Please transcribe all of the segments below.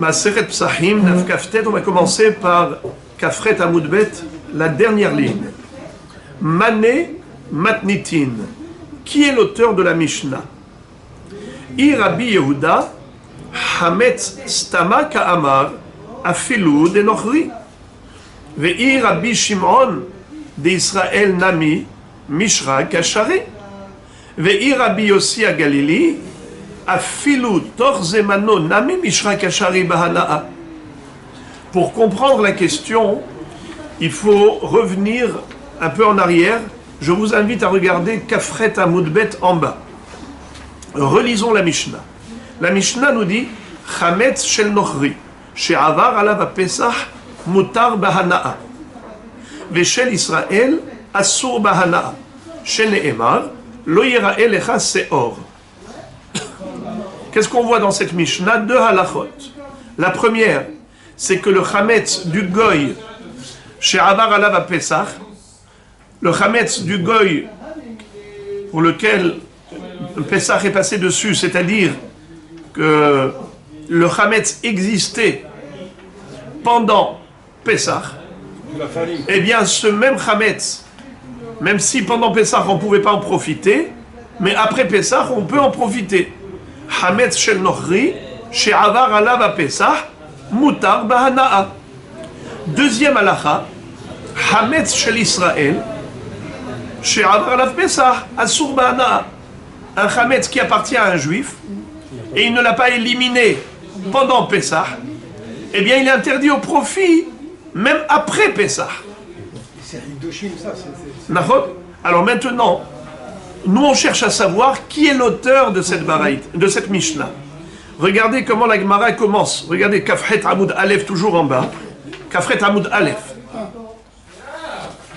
Maseret Psachim, Daf Kaftet, on va commencer par Kafret Amud Bet, la dernière ligne. Mané Matnitin. Qui est l'auteur de la Mishnah? Rabbi Yehuda, Hametz Stama Ka'amar, Afilu de Nochri. Ve'i Rabbi Shimon, de Israël Nami, Mishra Kashari. Ve'i Rabbi Yossi Galili, Afilu Torzemano Nami Mishra Kashari Bahana'a. Pour comprendre la question, il faut revenir un peu en arrière. Je vous invite à regarder Kafret Amud Bet en bas. Relisons la Mishnah. La Mishnah nous dit Chametz shel Nochri, she'avar alav Pesach mutar bahana'a, ve'shel Israël asur bahana'a, shene'emar lo yira'e lecha se'or. Qu'est-ce qu'on voit dans cette Mishnah? Deux halachot. La première, c'est que le Chametz du Goy, she'avar alav Pesach, le Chametz du Goy pour lequel le Pesach est passé dessus, c'est-à-dire que le Chametz existait pendant Pesach, eh bien ce même Chametz, même si pendant Pesach on ne pouvait pas en profiter, mais après Pesach on peut en profiter. Chametz shel Nochri, she'avar alav Pesach, mutar bahana'a. Deuxième halacha, Chametz shel Israël, she'avar alav Pesach, asur bahana'a. Un Chametz qui appartient à un juif, et il ne l'a pas éliminé pendant Pessah, eh bien il est interdit au profit, même après Pessah. C'est Hidoshim, ça. Alors maintenant, nous on cherche à savoir qui est l'auteur de cette baraït, de cette Mishnah. Regardez comment la Gemara commence. Regardez Kafret Amud Aleph, toujours en bas. Kafret Amud Aleph.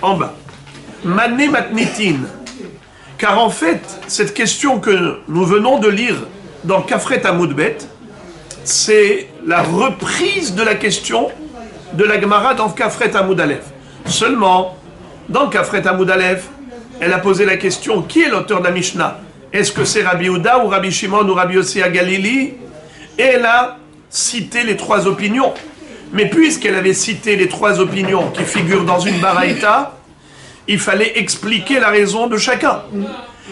En bas. Mané Matnitin. Car en fait, cette question que nous venons de lire dans Kafret Amud Bet, c'est la reprise de la question de la Gemara dans Kafret Amud Aleph. Seulement, dans Kafret Amud Aleph, elle a posé la question, qui est l'auteur de la Mishnah? Est-ce que c'est Rabbi Yehuda ou Rabbi Shimon ou Rabbi Yossi Galili? Et elle a cité les trois opinions. Mais puisqu'elle avait cité les trois opinions qui figurent dans une baraïta, il fallait expliquer la raison de chacun.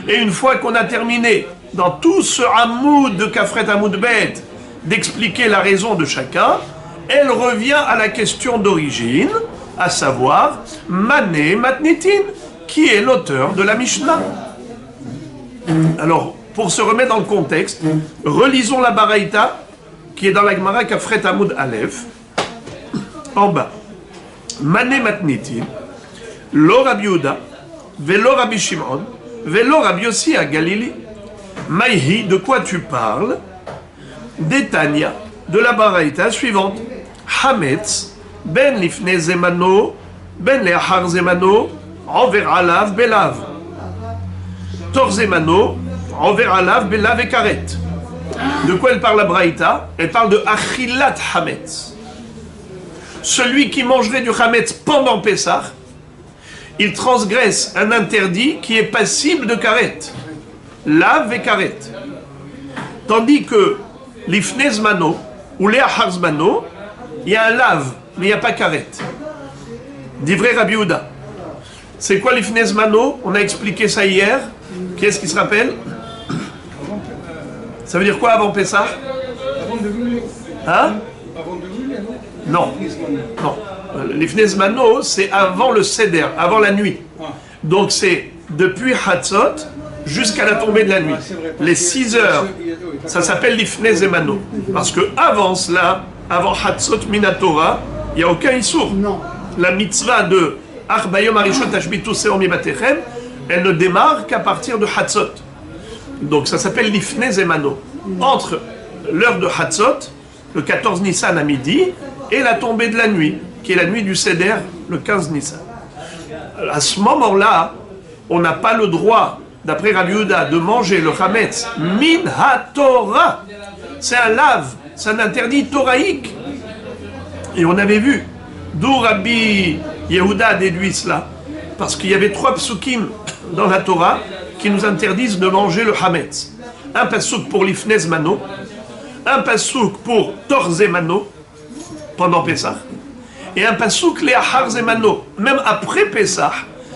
Et une fois qu'on a terminé dans tout ce hamoud de Kafret Amud Bet d'expliquer la raison de chacun, elle revient à la question d'origine, à savoir Mané Matnitin, qui est l'auteur de la Mishnah. Alors, pour se remettre dans le contexte, relisons la baraïta qui est dans la Gemara Kafret Amud Aleph, en bas. Mané Matnitin, Lo Rabbi Yehuda, Velo Rabbi Shimon, Velo Rabbi Yossi Galili. Maïhi, de quoi tu parles? Détania, de la baraïta suivante. Hametz, ben lifne zemano, ben leachar zemano, enver alav belav. Tor zemano, enver alav belav et karet. De quoi elle parle la baraïta? Elle parle de achilat hametz. Celui qui mangerait du hametz pendant Pessah, il transgresse un interdit qui est passible de karet. Lave et karet. Tandis que l'ifnez mano ou leachar zmano, il y a un lave, mais il n'y a pas karet. Divrei Rabbi Yehuda. C'est quoi l'ifnez mano? On a expliqué ça hier. Qui est-ce qui se rappelle? Ça veut dire quoi avant Pessah? Avant de brûler. Hein? Avant de brûler, non. Non. L'ifnez mano, c'est avant le seder, avant la nuit. Donc c'est depuis Hatzot jusqu'à la tombée de la nuit. Les 6 heures, ça s'appelle l'ifnez mano. Parce que avant cela, avant Hatzot Minatora, il n'y a aucun issour. La mitzvah de Arbayom Arishon Tashbitu Seom Yibatechem, elle ne démarre qu'à partir de Hatzot. Donc ça s'appelle l'ifnez mano. Entre l'heure de Hatzot, le 14 Nissan à midi, et la tombée de la nuit, qui est la nuit du Seder, le 15 Nissan. À ce moment-là, on n'a pas le droit, d'après Rabbi Yehuda, de manger le Chametz min ha-Torah. C'est un lave, c'est un interdit toraïque. Et on avait vu d'où Rabbi Yehuda a déduit cela. Parce qu'il y avait 3 psukim dans la Torah qui nous interdisent de manger le Hametz. Un pasuk pour l'ifnez mano, un pasouk pour Torzemano, pendant Pessah, et un pasouk Léachar Zemano, même après Pessah,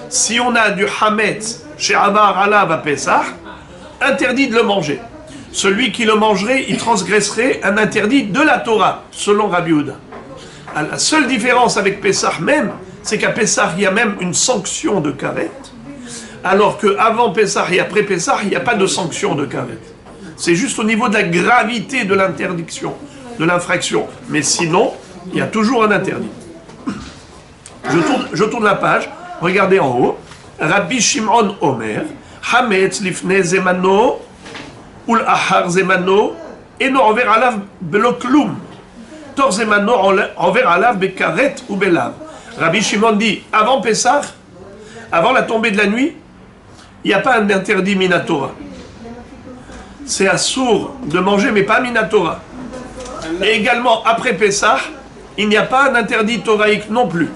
si on a du Hametz chez Amar Alav à Pessah, interdit de le manger. Celui qui le mangerait, il transgresserait un interdit de la Torah, selon Rabbi Yehuda. La seule différence avec Pessah même, c'est qu'à Pessah, il y a même une sanction de karet, alors qu'avant Pessah et après Pessah, il n'y a pas de sanction de karet. C'est juste au niveau de la gravité de l'interdiction, de l'infraction. Mais sinon, il y a toujours un interdit. Je tourne la page, regardez en haut. Rabbi Shimon Omer, Hametz lifne zemano, ul ahar zemano, eno envers alav beloklum. Tor zemano envers alav bekaret ou belav. Rabbi Shimon dit, avant Pessah, avant la tombée de la nuit, il n'y a pas un interdit minatora. C'est assour de manger, mais pas minatora. Et également, après Pessah, il n'y a pas un interdit toraïque non plus.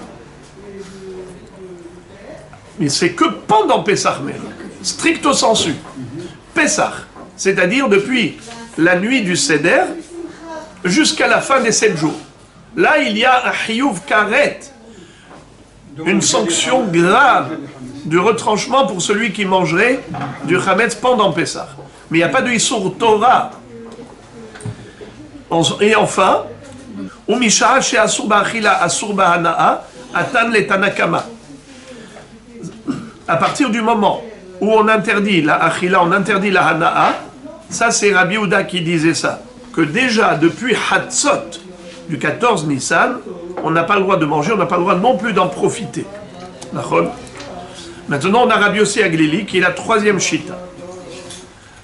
Mais c'est que pendant Pessah même, stricto sensu. Pessah, c'est-à-dire depuis la nuit du Seder jusqu'à la fin des 7 jours. Là, il y a un chiyuv karet, une sanction grave du retranchement pour celui qui mangerait du chametz pendant Pessah. Mais il n'y a pas de Issour Torah. Et enfin, Umisha she asur ba'achila asur ba'hana'a atan le tanakama. À partir du moment où on interdit la achila, on interdit la hana'a, ça c'est Rabbi Yehuda qui disait ça, que déjà depuis Hatzot, du 14 Nissan, on n'a pas le droit de manger, on n'a pas le droit non plus d'en profiter. Maintenant on a Rabbi Yossi Aglili qui est la troisième shita.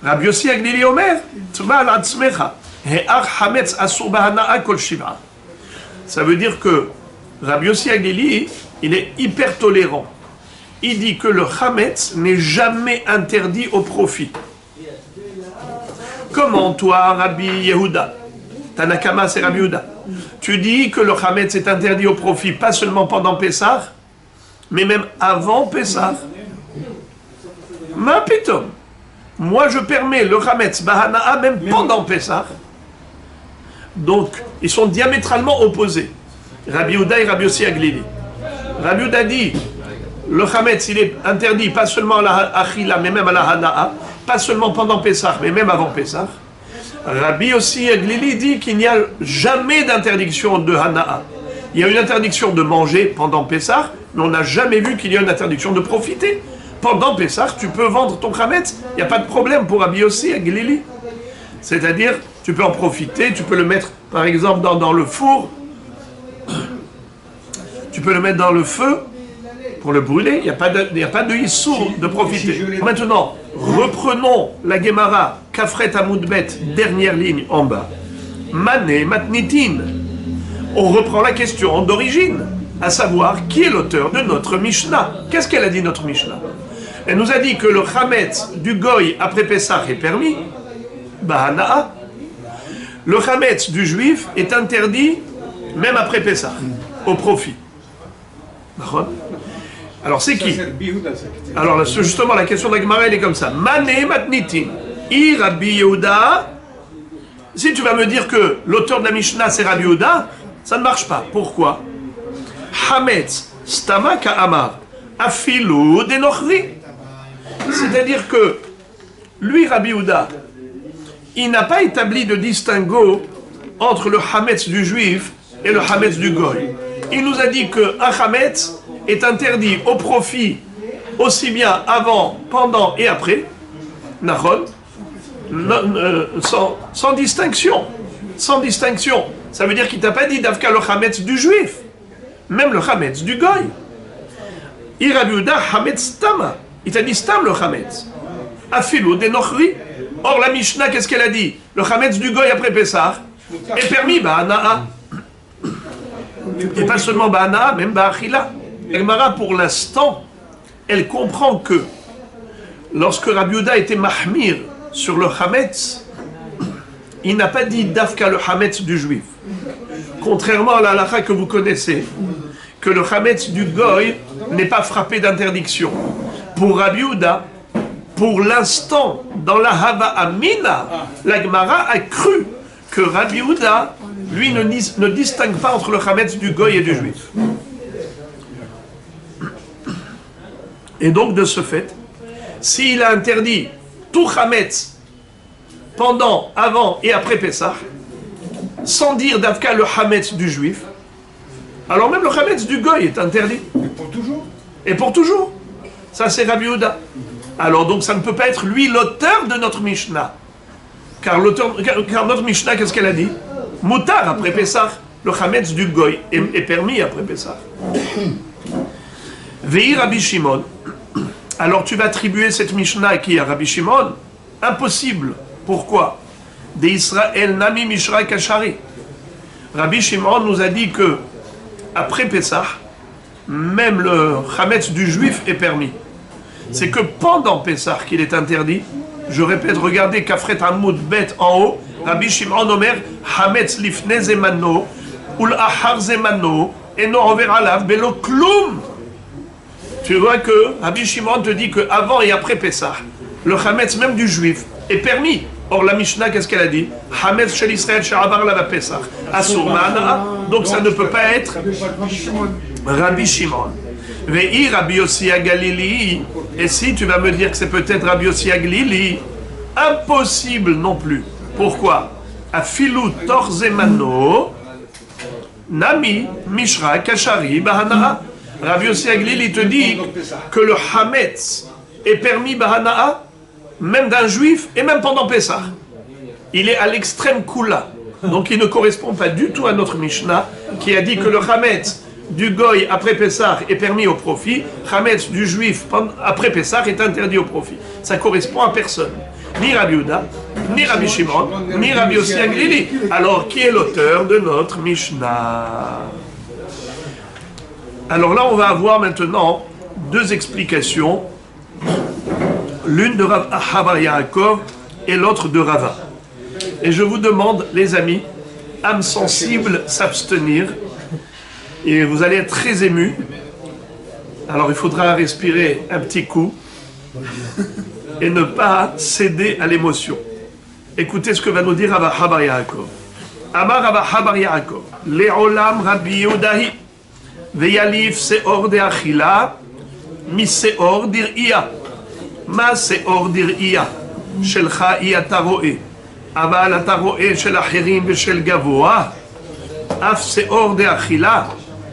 Rabbi Yossi Aglili Omer, Tma al-atzmecha, he'ar hametz asur b'hana'a kol shiv'a. Ça veut dire que Rabbi Yossi Aglili, il est hyper tolérant. Il dit que le chametz n'est jamais interdit au profit. Comment toi, Rabbi Yehuda, Tanakama c'est Rabbi Yehuda, tu dis que le chametz est interdit au profit, pas seulement pendant Pessah, mais même avant Pessah. Ma pitom. Moi je permets le chametz bahana'a même pendant Pessah. Donc, ils sont diamétralement opposés. Rabbi Yehuda et Rabbi Yossi Aglili. Rabbi Yehuda dit, le chametz, il est interdit pas seulement à la achila, mais même à la hana'a, pas seulement pendant Pessah, mais même avant Pessah. Rabbi Yossi Aglili dit qu'il n'y a jamais d'interdiction de hana'a. Il y a une interdiction de manger pendant Pessah, mais on n'a jamais vu qu'il y a une interdiction de profiter. Pendant Pessah, tu peux vendre ton chametz, il n'y a pas de problème pour Rabbi Yossi Aglili. C'est-à-dire, tu peux en profiter, tu peux le mettre, par exemple, dans le four, tu peux le mettre dans le feu, pour le brûler, il n'y a pas de issour de profiter. Maintenant, reprenons la Gemara, Kafret Amoudbet, dernière ligne en bas. Mané Matnitin. On reprend la question d'origine, à savoir qui est l'auteur de notre Mishnah. Qu'est-ce qu'elle a dit notre Mishnah? Elle nous a dit que le chametz du goy après Pessah est permis, Bahana'a. Le chametz du juif est interdit même après Pessah, au profit. Alors c'est qui? Alors justement la question de la Gemara elle est comme ça. Mané matnitin. I Rabbi Yehuda. Si tu vas me dire que l'auteur de la Mishnah c'est Rabbi Yehuda, ça ne marche pas. Pourquoi? Hametz stama ka'amar afilu denochri. C'est-à-dire que lui Rabbi Yehuda, il n'a pas établi de distinguo entre le hametz du juif et le hametz du goy. Il nous a dit qu'un hametz est interdit au profit aussi bien avant, pendant et après, sans distinction. Sans distinction. Ça veut dire qu'il t'a pas dit d'Avka le chametz du juif, même le chametz du goy. Irabiuda chametz tama. Il t'a dit stam le chametz. Afilo denochri. Or la Mishnah, qu'est-ce qu'elle a dit? Le chametz du goy après Pessah est permis, ba'ana'a. Et pas seulement ba'ana'a, même ba'achila. Gemara, pour l'instant, elle comprend que lorsque Rabbi Yehuda était mahmir sur le chametz, il n'a pas dit d'afka le chametz du juif. Contrairement à la halakha que vous connaissez, que le chametz du goy n'est pas frappé d'interdiction. Pour Rabbi Yehuda, pour l'instant, dans la Hava Amina, la Gemara a cru que Rabbi Yehuda, lui, ne distingue pas entre le chametz du goy et du juif. Et donc, de ce fait, s'il a interdit tout chametz pendant, avant et après Pessah, sans dire d'Avka le chametz du juif, alors même le chametz du goy est interdit. Et pour toujours. Et pour toujours. Ça, c'est Rabbi Yehuda. Alors donc, ça ne peut pas être lui l'auteur de notre Mishnah. Car notre Mishnah, qu'est-ce qu'elle a dit? Moutar après Pessah, le chametz du goy est permis après Pessah. Vehi Rabbi Shimon. Alors tu vas attribuer cette Mishnah qui est à Rabbi Shimon? Impossible. Pourquoi? De Israël Nami Mishra Kashari. Rabbi Shimon nous a dit que après Pessah, même le chametz du juif est permis. C'est que pendant Pessah qu'il est interdit. Je répète, regardez Kafret Hamoud Bet en haut. Rabbi Shimon Omer Hametz Lifne Zemano Ul Ahar Zemano Eno Over Alav Belo Klum. Tu vois que Rabbi Shimon te dit qu'avant et après Pessah, le chametz même du juif est permis. Or la Mishnah, qu'est-ce qu'elle a dit? Hametz Shel Israël Sha'avar Lava Pessah Asur Ma'ana. Donc ça ne peut pas être Rabbi Shimon. Ve'i Rabbi Yossi Galili. Et si tu vas me dire que c'est peut-être Rabbi Yossi Galili, impossible non plus. Pourquoi? Afilu Torzemano Nami Mishra Kashari Bahana'a. Rabbi Yossi Galili te dit que le Hametz est permis Bahana'a, même d'un juif et même pendant Pessah. Il est à l'extrême Kula. Donc il ne correspond pas du tout à notre Mishnah qui a dit que le Hametz du goy après Pessah est permis au profit, Hametz du juif après Pessah est interdit au profit. Ça correspond à personne. Ni Rabbi Yehuda, ni Rabbi Shimon, ni Rabbi Yossi Galili. Alors qui est l'auteur de notre Mishnah? Alors là on va avoir maintenant deux explications. L'une de Rav Achabar Yaakov et l'autre de Rava. Et je vous demande, les amis, âme sensible, s'abstenir. Et vous allez être très émus. Alors il faudra respirer un petit coup et ne pas céder à l'émotion. Écoutez ce que va nous dire Rav Achabar Yaakov. Amar Rav Achabar Yaakov, Le'olam Rabbi Yehudahi, Veyalif Seor de Achila, Mi Seor dir'ia. מה שאור דראייה שלך היא אתה רואה, אבל אתה רואה של אחרים ושל גבוה, אף שאור דאכילה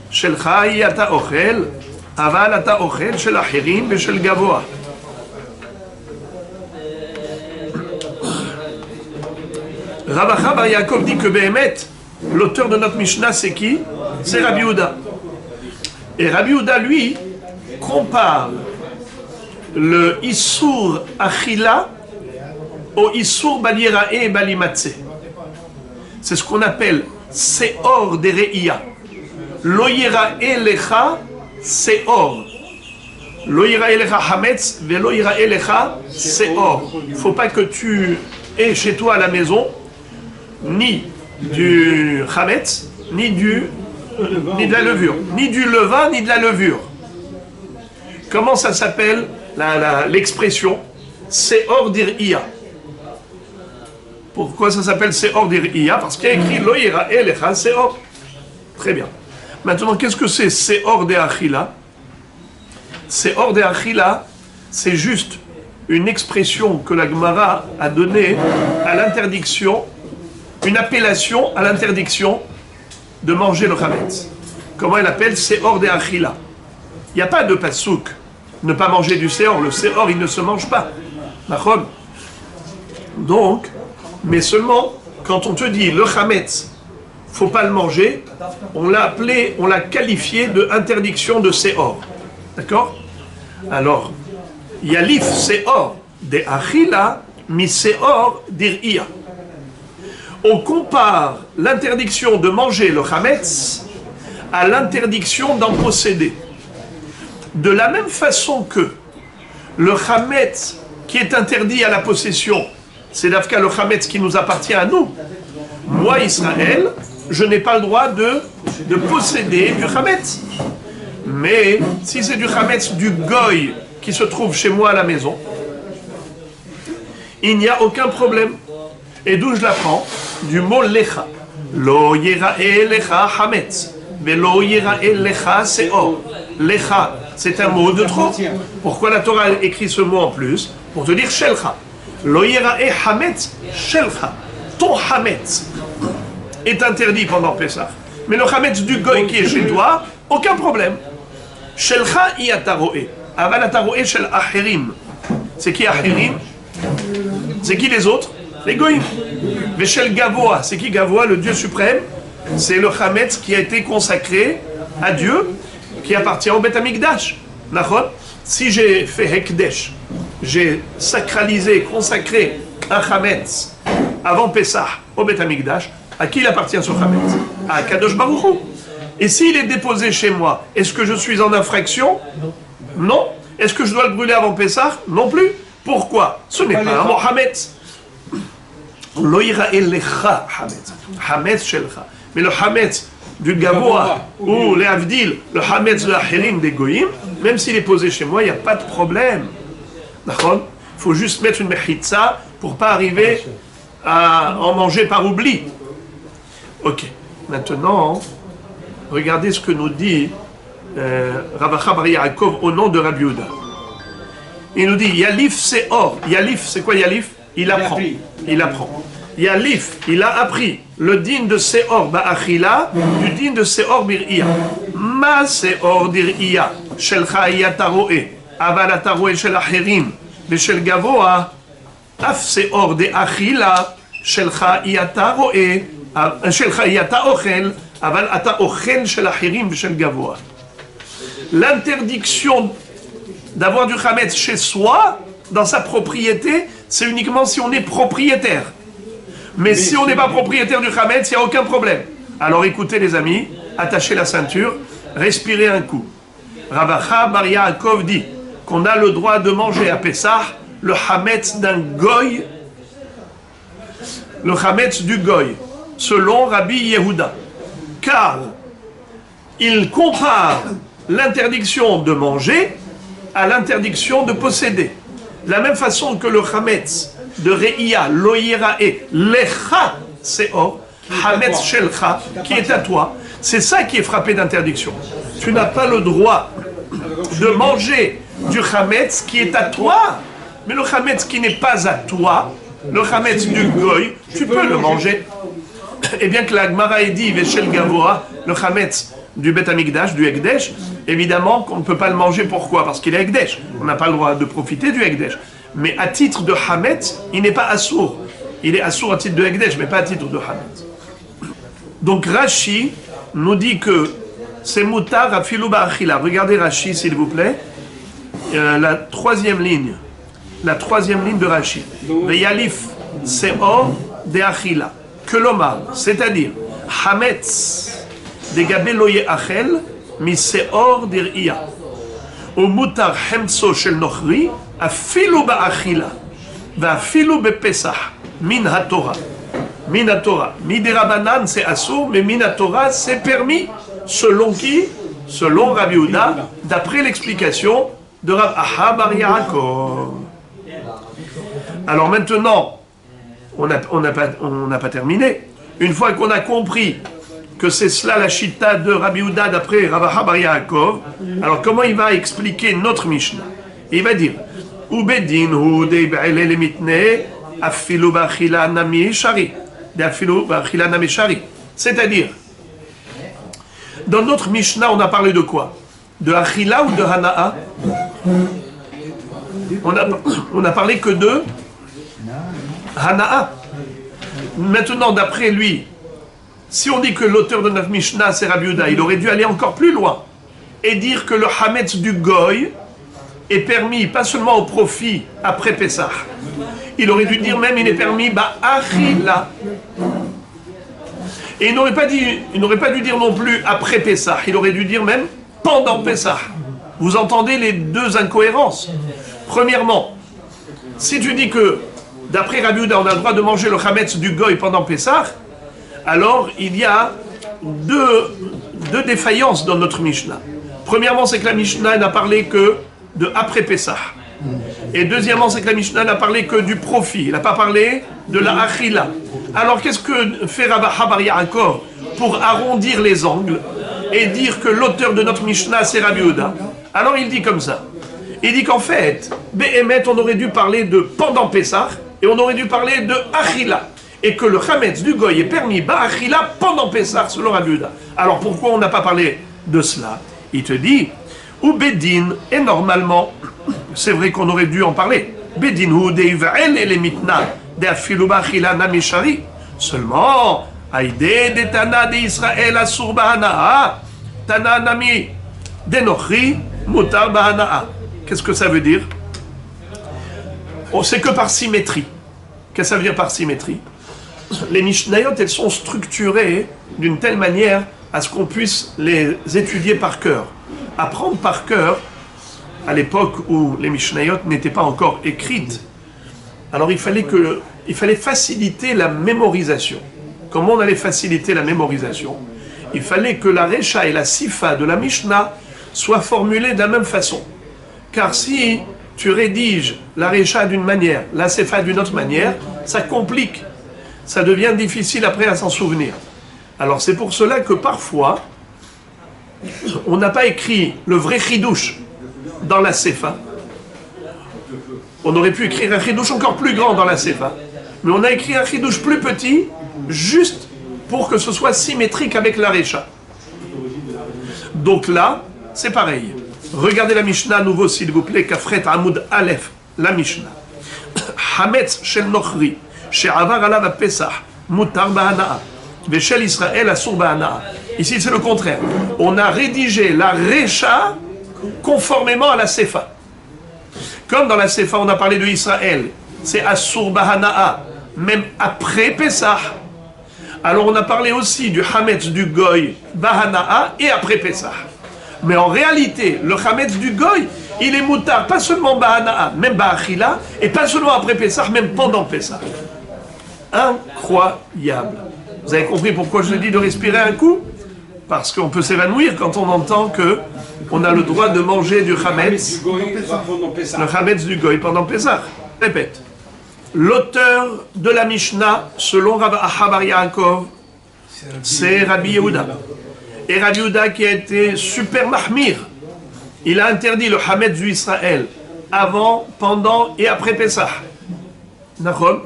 שלך היא אתה אוכל, אבל אתה אוכל של אחרים ושל גבוה. רב אחא בר יעקב dit que באמת, l'auteur de notre Mishnah c'est qui? C'est Rabbi Yehuda. Et Rabbi Yehuda lui compare le Issour Achila au Issour Balirae et Balimatse. C'est ce qu'on appelle Seor de Re'ia. Loyirae lecha Seor. Loyirae lecha Hametz, ve loyirae lecha Seor. Il ne faut pas que tu aies chez toi à la maison ni du Hametz, ni de la levure. Ni du levain, ni de la levure. Comment ça s'appelle l'expression Seor dir'ia? Pourquoi ça s'appelle Seor dir'ia? Parce qu'il y a écrit Lo yira'e lecha Seor. Très bien. Maintenant, qu'est-ce que c'est Seor de Achila? Seor de Achila, c'est juste une expression que la Gemara a donnée à l'interdiction, une appellation à l'interdiction de manger le chametz. Comment elle appelle? Seor de Achila. Il n'y a pas de pasouk. Ne pas manger du séor. Le séor, il ne se mange pas. D'accord? Donc, mais seulement, quand on te dit le chametz, faut pas le manger, on l'a appelé, on l'a qualifié de interdiction de séor. D'accord? Alors, yalif séor de achila mi séor dir'ia. On compare l'interdiction de manger le chametz à l'interdiction d'en posséder. De la même façon que le chametz qui est interdit à la possession, c'est d'Afka le chametz qui nous appartient à nous. Moi, Israël, je n'ai pas le droit de posséder du chametz. Mais si c'est du chametz du goy qui se trouve chez moi à la maison, il n'y a aucun problème. Et d'où je l'apprends? du mot lecha. Lo yira'e lecha hametz. Velo yira'e lecha se'or. Lecha, c'est un mot de trop. Pourquoi la Torah écrit ce mot en plus? Pour te dire shelcha. Lo yira'e hametz shelcha. Ton hametz est interdit pendant Pessah. Mais le hametz du goy qui est chez toi, aucun problème. Shelcha iyataroe. Aval ataroe shel acherim. C'est qui acherim? C'est qui les autres? Les goyim. Veshel gavoa. C'est qui gavoa, le Dieu suprême? C'est le hametz qui a été consacré à Dieu, qui appartient au Beth Amikdash. Si j'ai fait Hekdesh, j'ai sacralisé, consacré un hametz avant Pessah au Beth Amikdash, à qui il appartient ce hametz? À Kadosh Baruch Hu. Et s'il est déposé chez moi, est-ce que je suis en infraction? Non. Est-ce que je dois le brûler avant Pessah? Non plus. Pourquoi? Ce n'est pas un mot hametz. Lo yira'e lecha hametz. Hametz shelcha. Mais le hametz du Gavoa ou les Avdil, le hametz de la Hérim des Goïm, même s'il est posé chez moi, il n'y a pas de problème. D'accord? Il faut juste mettre une mechitza pour ne pas arriver à en manger par oubli. Ok. Maintenant, regardez ce que nous dit Rav Acha bar Yaakov au nom de Rabbi Yehuda. Il nous dit Yalif c'est or. Yalif, c'est quoi Yalif? Il apprend. Il apprend. Yalif, il a appris le din de Seor Ba'achila du din de Seor Bir'ia. Ma Seor Dir'ia, Shel Cha'iyat Taroe, Aval Taroe Shel Acherim, Veshel Gavoa, Af Seor de Achila, Shel Cha'iyat Taroe, Shel Cha'iyat Ochel, Aval Ata Ochel Shel Acherim, Veshel Gavoa. L'interdiction d'avoir du Hametz chez soi, dans sa propriété, c'est uniquement si on est propriétaire. Mais si on n'est pas propriétaire du Hametz, il n'y a aucun problème. Alors écoutez les amis, attachez la ceinture, respirez un coup. Rav Acha bar Yaakov dit qu'on a le droit de manger à Pessah le Hametz d'un goy, le Hametz du goy, selon Rabbi Yehuda. Car il compare l'interdiction de manger à l'interdiction de posséder. De la même façon que le Hametz de Re'ia, Loïrae, Lecha, Se'or, Hametz Shelcha, qui est à toi, c'est ça qui est frappé d'interdiction. Tu n'as pas le droit de manger du Hametz qui est à toi, mais le Hametz qui n'est pas à toi, le Hametz du Goy, tu peux le manger. Et bien que la Gemara ait dit, Veshel Gavoa, le Hametz du Beth Amikdash, du Hekdesh, évidemment qu'on ne peut pas le manger. Pourquoi? Parce qu'il est Hekdesh. On n'a pas le droit de profiter du Hekdesh. Mais à titre de Hametz, il n'est pas assour. Il est assour à titre de Hekdesh, mais pas à titre de Hametz. Donc Rashi nous dit que c'est mutar afilu ba'achila. Regardez Rashi, s'il vous plaît. La troisième ligne. La troisième ligne de Rashi. Veyalif se'or de achila. Que l'omar, c'est-à-dire Hametz degabe lo ye'achel mi se'or dir'ia. Ou mutar hemtso shel nochri. Afilu ba'achila, va'afilu be'pesach, min haTorah. Min haTorah. Midirabanan, c'est assour, mais min haTorah, c'est permis. Selon qui? Selon Rabbi Yehuda, d'après l'explication de Rav Acha bar Yaakov. Alors maintenant, on n'a pas terminé. Une fois qu'on a compris que c'est cela la chita de Rabbi Yehuda d'après Rav Acha bar Yaakov, alors comment il va expliquer notre Mishnah? Il va dire Ubedin hu de ba'ele le mitne afilu ba'achila nami shari. Afilu ba'achila nami shari. C'est-à-dire, dans notre Mishnah, on a parlé de quoi? De achila ou de hana'a? On a parlé que de hana'a. Maintenant, d'après lui, si on dit que l'auteur de notre Mishnah, c'est Rabbi Yehuda, il aurait dû aller encore plus loin et dire que le hametz du goy est permis, pas seulement au profit après Pessah. Il aurait dû dire même, il est permis, ba'achila. Et il n'aurait pas dû dire non plus après Pessah, il aurait dû dire même pendant Pessah. Vous entendez les deux incohérences. Premièrement, si tu dis que, d'après Rabbi Yehuda, on a le droit de manger le hametz du goy pendant Pessah, alors il y a deux défaillances dans notre Mishnah. Premièrement, c'est que la Mishnah n'a parlé que de après Pessah. Et deuxièmement, c'est que la Mishnah n'a parlé que du profit. Elle n'a pas parlé de la achila. Alors qu'est-ce que fait Rabbi Habar Yaakov pour arrondir les angles et dire que l'auteur de notre Mishnah c'est Rabbi Yehuda? Alors il dit comme ça. Il dit qu'en fait, Behemet, on aurait dû parler de pendant Pessah et on aurait dû parler de Achila. Et que le Chametz du Goy est permis Achila pendant Pessah selon Rabbi Yehuda. Alors pourquoi on n'a pas parlé de cela? Il te dit, ou Bedin, et normalement, c'est vrai qu'on aurait dû en parler. Bedin ou Deivael et les mitna de Afilu Ba'achila Namishari. Seulement, Aïdé de Tana de Israël Asur Bahanaa, Tana Nami Denochri Mutar Bahanaa. Qu'est-ce que ça veut dire? Oh, c'est que par symétrie. Qu'est-ce que ça veut dire par symétrie? Les Mishnayot, elles sont structurées d'une telle manière à ce qu'on puisse les étudier par cœur. Apprendre par cœur, à l'époque où les Mishnayot n'étaient pas encore écrites, alors il fallait faciliter la mémorisation. Comment on allait faciliter la mémorisation? Il fallait que la Recha et la Sifa de la Mishnah soient formulées de la même façon. Car si tu rédiges la Recha d'une manière, la Sifa d'une autre manière, ça complique. Ça devient difficile après à s'en souvenir. Alors c'est pour cela que parfois, on n'a pas écrit le vrai chidouche dans la Sefa. On aurait pu écrire un chidouche encore plus grand dans la Sefa. Mais on a écrit un chidouche plus petit, juste pour que ce soit symétrique avec la Recha. Donc là, c'est pareil. Regardez la Mishnah à nouveau, s'il vous plaît, Kafret Amoud Aleph, la Mishnah. Hametz shel Nochri, she'avar alav Pesach, mutar ba'anaa. Veshel Israël Asur Bahanaa. Ici, c'est le contraire. On a rédigé la Recha conformément à la Sefa. Comme dans la Sefa, on a parlé de Israël, c'est Asur Bahanaa, même après Pessah. Alors, on a parlé aussi du Hametz du Goy Bahanaa et après Pessah. Mais en réalité, le Hametz du Goy, il est moutar, pas seulement Bahanaa, même Ba'achila, et pas seulement après Pessah, même pendant Pessah. Incroyable. Vous avez compris pourquoi je dis de respirer un coup? Parce qu'on peut s'évanouir quand on entend que on a le droit de manger du Hametz, le Hametz du Goy pendant Pessah. Répète. L'auteur de la Mishnah, selon Rabbi Habar Yaakov, c'est Rabbi Yehuda. Et Rabbi Yehuda qui a été super mahmir, il a interdit le Hametz du Israël avant, pendant et après Pessah. Nachon?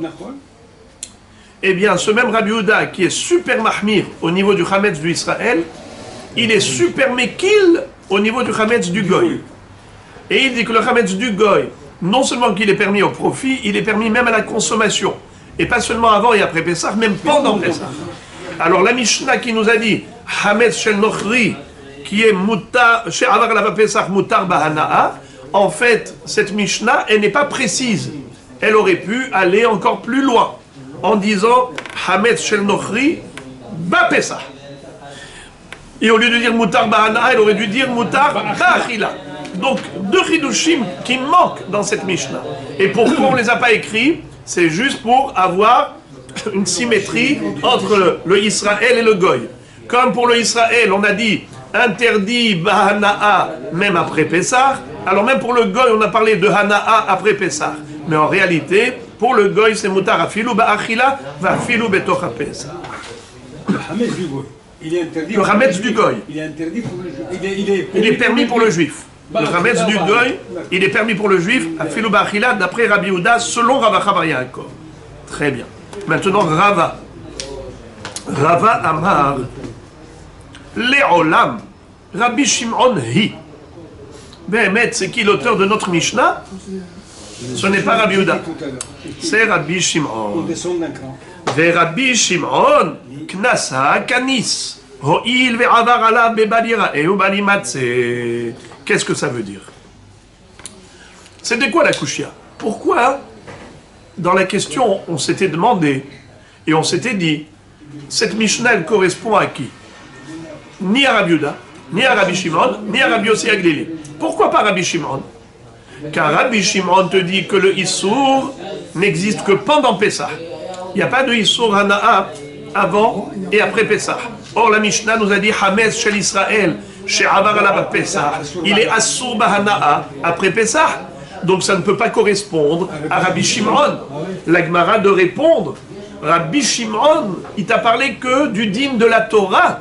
Eh bien, ce même Rabbi Yehuda qui est super mahmir au niveau du Hametz du Israël, il est super mekil au niveau du Hametz du Goy. Et il dit que le Hametz du Goy, non seulement qu'il est permis au profit, il est permis même à la consommation. Et pas seulement avant et après Pessah, même pendant Pessah. Alors la Mishnah qui nous a dit Hametz shel Nochri, qui est mutar, she'avar alav Pesach mutar bahanaa, en fait, cette Mishnah, elle n'est pas précise. Elle aurait pu aller encore plus loin en disant Hametz shel Nochri ba Pesach. Et au lieu de dire mutar bahanaa, elle aurait dû dire mutar ba'achila. Donc, deux chidushim qui manquent dans cette Mishnah. Et pourquoi on ne les a pas écrits? C'est juste pour avoir une symétrie entre le Israël et le Goy. Comme pour le Israël, on a dit interdit Bahanaa même après Pessah, alors même pour le Goy, on a parlé de Hanaa après Pessah. Mais en réalité, pour le Goy, c'est mutar afilu ba'achila va'afilu betocha Pessah. Le Hametz du Goy. Il est interdit. Le Hametz du Goy. Il est interdit pour le juif. Il est permis pour le juif. Le Hametz du Goy, il est permis pour le juif, afilu ba'achila, d'après Rabbi Yehuda, selon Rabbi Habar Yaakov. Très bien. Maintenant, Rava. Rava Amar. Le'olam. Rabbi Shimon Hi. Behemet, c'est qui l'auteur de notre Mishnah? Ce n'est pas Rabbi Yehuda. C'est Rabbi Shimon. On descend d'un cran. Ve Rabbi Shimon, Knasa Kanis. Ho'il ve'avar ala bebalira et ubalimatse. Qu'est-ce que ça veut dire? C'était quoi la kushia? Pourquoi, dans la question, on s'était demandé et on s'était dit, cette Mishnah, elle correspond à qui? Ni à Rabbi Yehuda, ni à Rabbi Shimon, ni à Rabbi Yossi Aglili. Pourquoi pas Rabbi Shimon? Car Rabbi Shimon te dit que le Issour n'existe que pendant Pessah. Il n'y a pas de Issour Hanaa avant et après Pessah. Or, la Mishnah nous a dit Hametz shel Israël, she'avar alav Pessah. Il est Assour Bahanaa après Pessah. Donc ça ne peut pas correspondre à Rabbi Shimon. La Gemara de répondre Rabbi Shimon, il t'a parlé que du din de la Torah,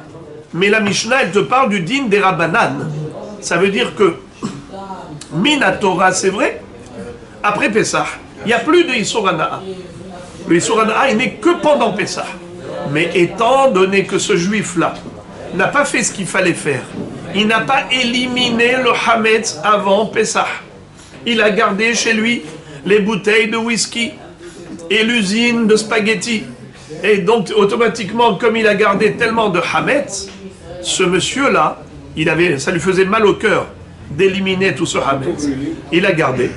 mais la Mishnah, elle te parle du din des Rabbanan. Ça veut dire que Mina Torah, c'est vrai, après Pessah, il n'y a plus de Issur Hana'a. Le Issur Hana'a, il n'est que pendant Pessah. Mais étant donné que ce juif-là n'a pas fait ce qu'il fallait faire, il n'a pas éliminé le Hametz avant Pessah. Il a gardé chez lui les bouteilles de whisky et l'usine de spaghettis. Et donc, automatiquement, comme il a gardé tellement de Hametz, ce monsieur-là, ça lui faisait mal au cœur d'éliminer tout ce Hametz. Il a gardé.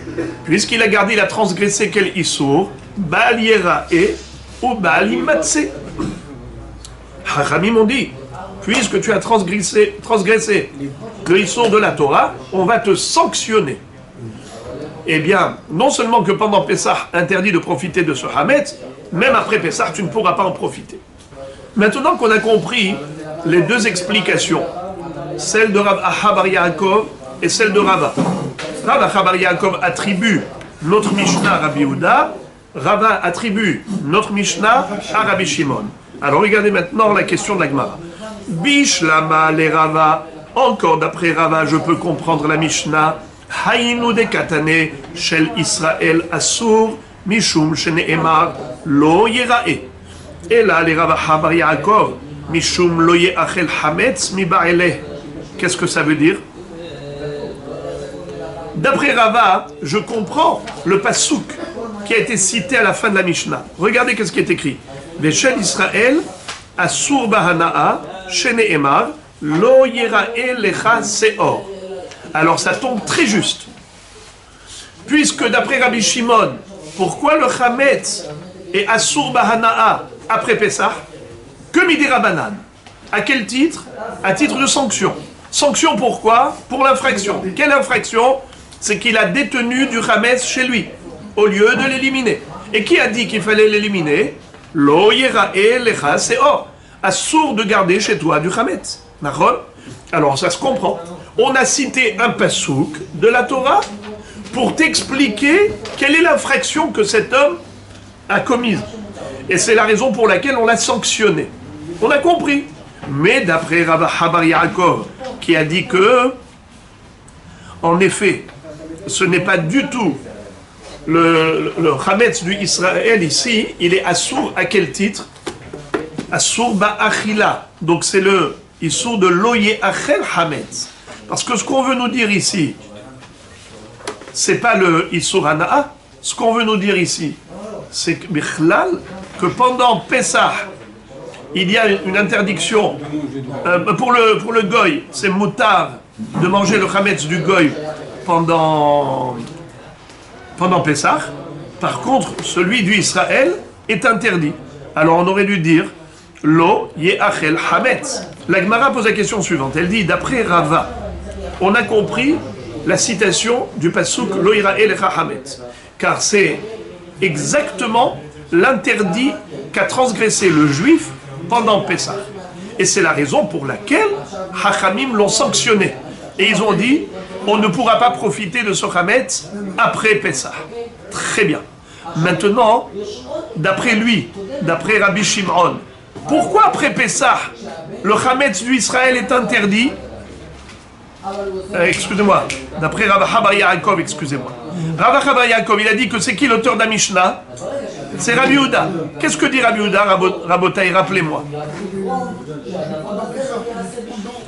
Puisqu'il a gardé, il a transgressé quel Issour? Baal Yera'e ou Baal Imatse. Chachamim ont dit, puisque tu as transgressé le Issour de la Torah, on va te sanctionner. Eh bien, non seulement que pendant Pessah, interdit de profiter de ce Hametz, même après Pessah, tu ne pourras pas en profiter. Maintenant qu'on a compris les deux explications, celle de Rav Aha bar Yaakov et celle de Rava. Rav Aha bar Yaakov attribue notre Mishnah à Rabbi Yehuda, Rava attribue notre Mishnah à Rabbi Shimon. Alors regardez maintenant la question de la Gemara. Bishlama le Rava, encore d'après Rava, je peux comprendre la Mishnah. Haïnu de katane shel Israël asur mishum shene'emar lo yerae. Et là, les Rav Aha bar Yaakov, mishum lo ye'achel hametz mi ba'eleh. Qu'est-ce que ça veut dire? D'après Rava, je comprends le pasouk qui a été cité à la fin de la Mishnah. Regardez qu'est-ce qui est écrit. Veshel Israël asur bahana'a shene'emar lo yerae lecha seor. Alors ça tombe très juste. Puisque d'après Rabbi Shimon, pourquoi le Hametz est asur bahana'a après Pessah que midi Rabbanan? À quel titre? À titre de sanction. Sanction pourquoi? Pour l'infraction. Quelle infraction? C'est qu'il a détenu du Hametz chez lui, au lieu de l'éliminer. Et qui a dit qu'il fallait l'éliminer? Lo yerae lecha seor. Assour de garder chez toi du Hametz. D'accord? Alors ça se comprend. On a cité un pasouk de la Torah pour t'expliquer quelle est l'infraction que cet homme a commise. Et c'est la raison pour laquelle on l'a sanctionné. On a compris. Mais d'après Rav Aha bar Yaakov, qui a dit que, en effet, ce n'est pas du tout le Hametz du Israël ici, il est assour à quel titre? Assour ba'achila. Donc c'est le issour de lo ye'achel Hametz. Parce que ce qu'on veut nous dire ici, c'est pas le issour hana'a. Ce qu'on veut nous dire ici, c'est que pendant Pessah, il y a une interdiction pour le goy, c'est moutar de manger le Hametz du goy pendant Pessah. Par contre, celui du Israël est interdit. Alors on aurait dû dire lo ye'achel Hametz. La Gemara pose la question suivante. Elle dit, d'après Rava, on a compris la citation du pasuk lo yerae lecha hametz, car c'est exactement l'interdit qu'a transgressé le juif pendant Pessah. Et c'est la raison pour laquelle Hachamim l'ont sanctionné. Et ils ont dit, on ne pourra pas profiter de ce Hametz après Pessah. Très bien. Maintenant, d'après lui, d'après Rabbi Shimon, pourquoi après Pessah, le Hametz du Israël est interdit? Excusez-moi, d'après Rav Aha bar Yaakov, excusez-moi. Rav Aha bar Yaakov, il a dit que c'est qui l'auteur de la Mishnah? C'est Rabbi Yehuda. Qu'est-ce que dit Rabbi Yehuda, Rabotai, rappelez-moi.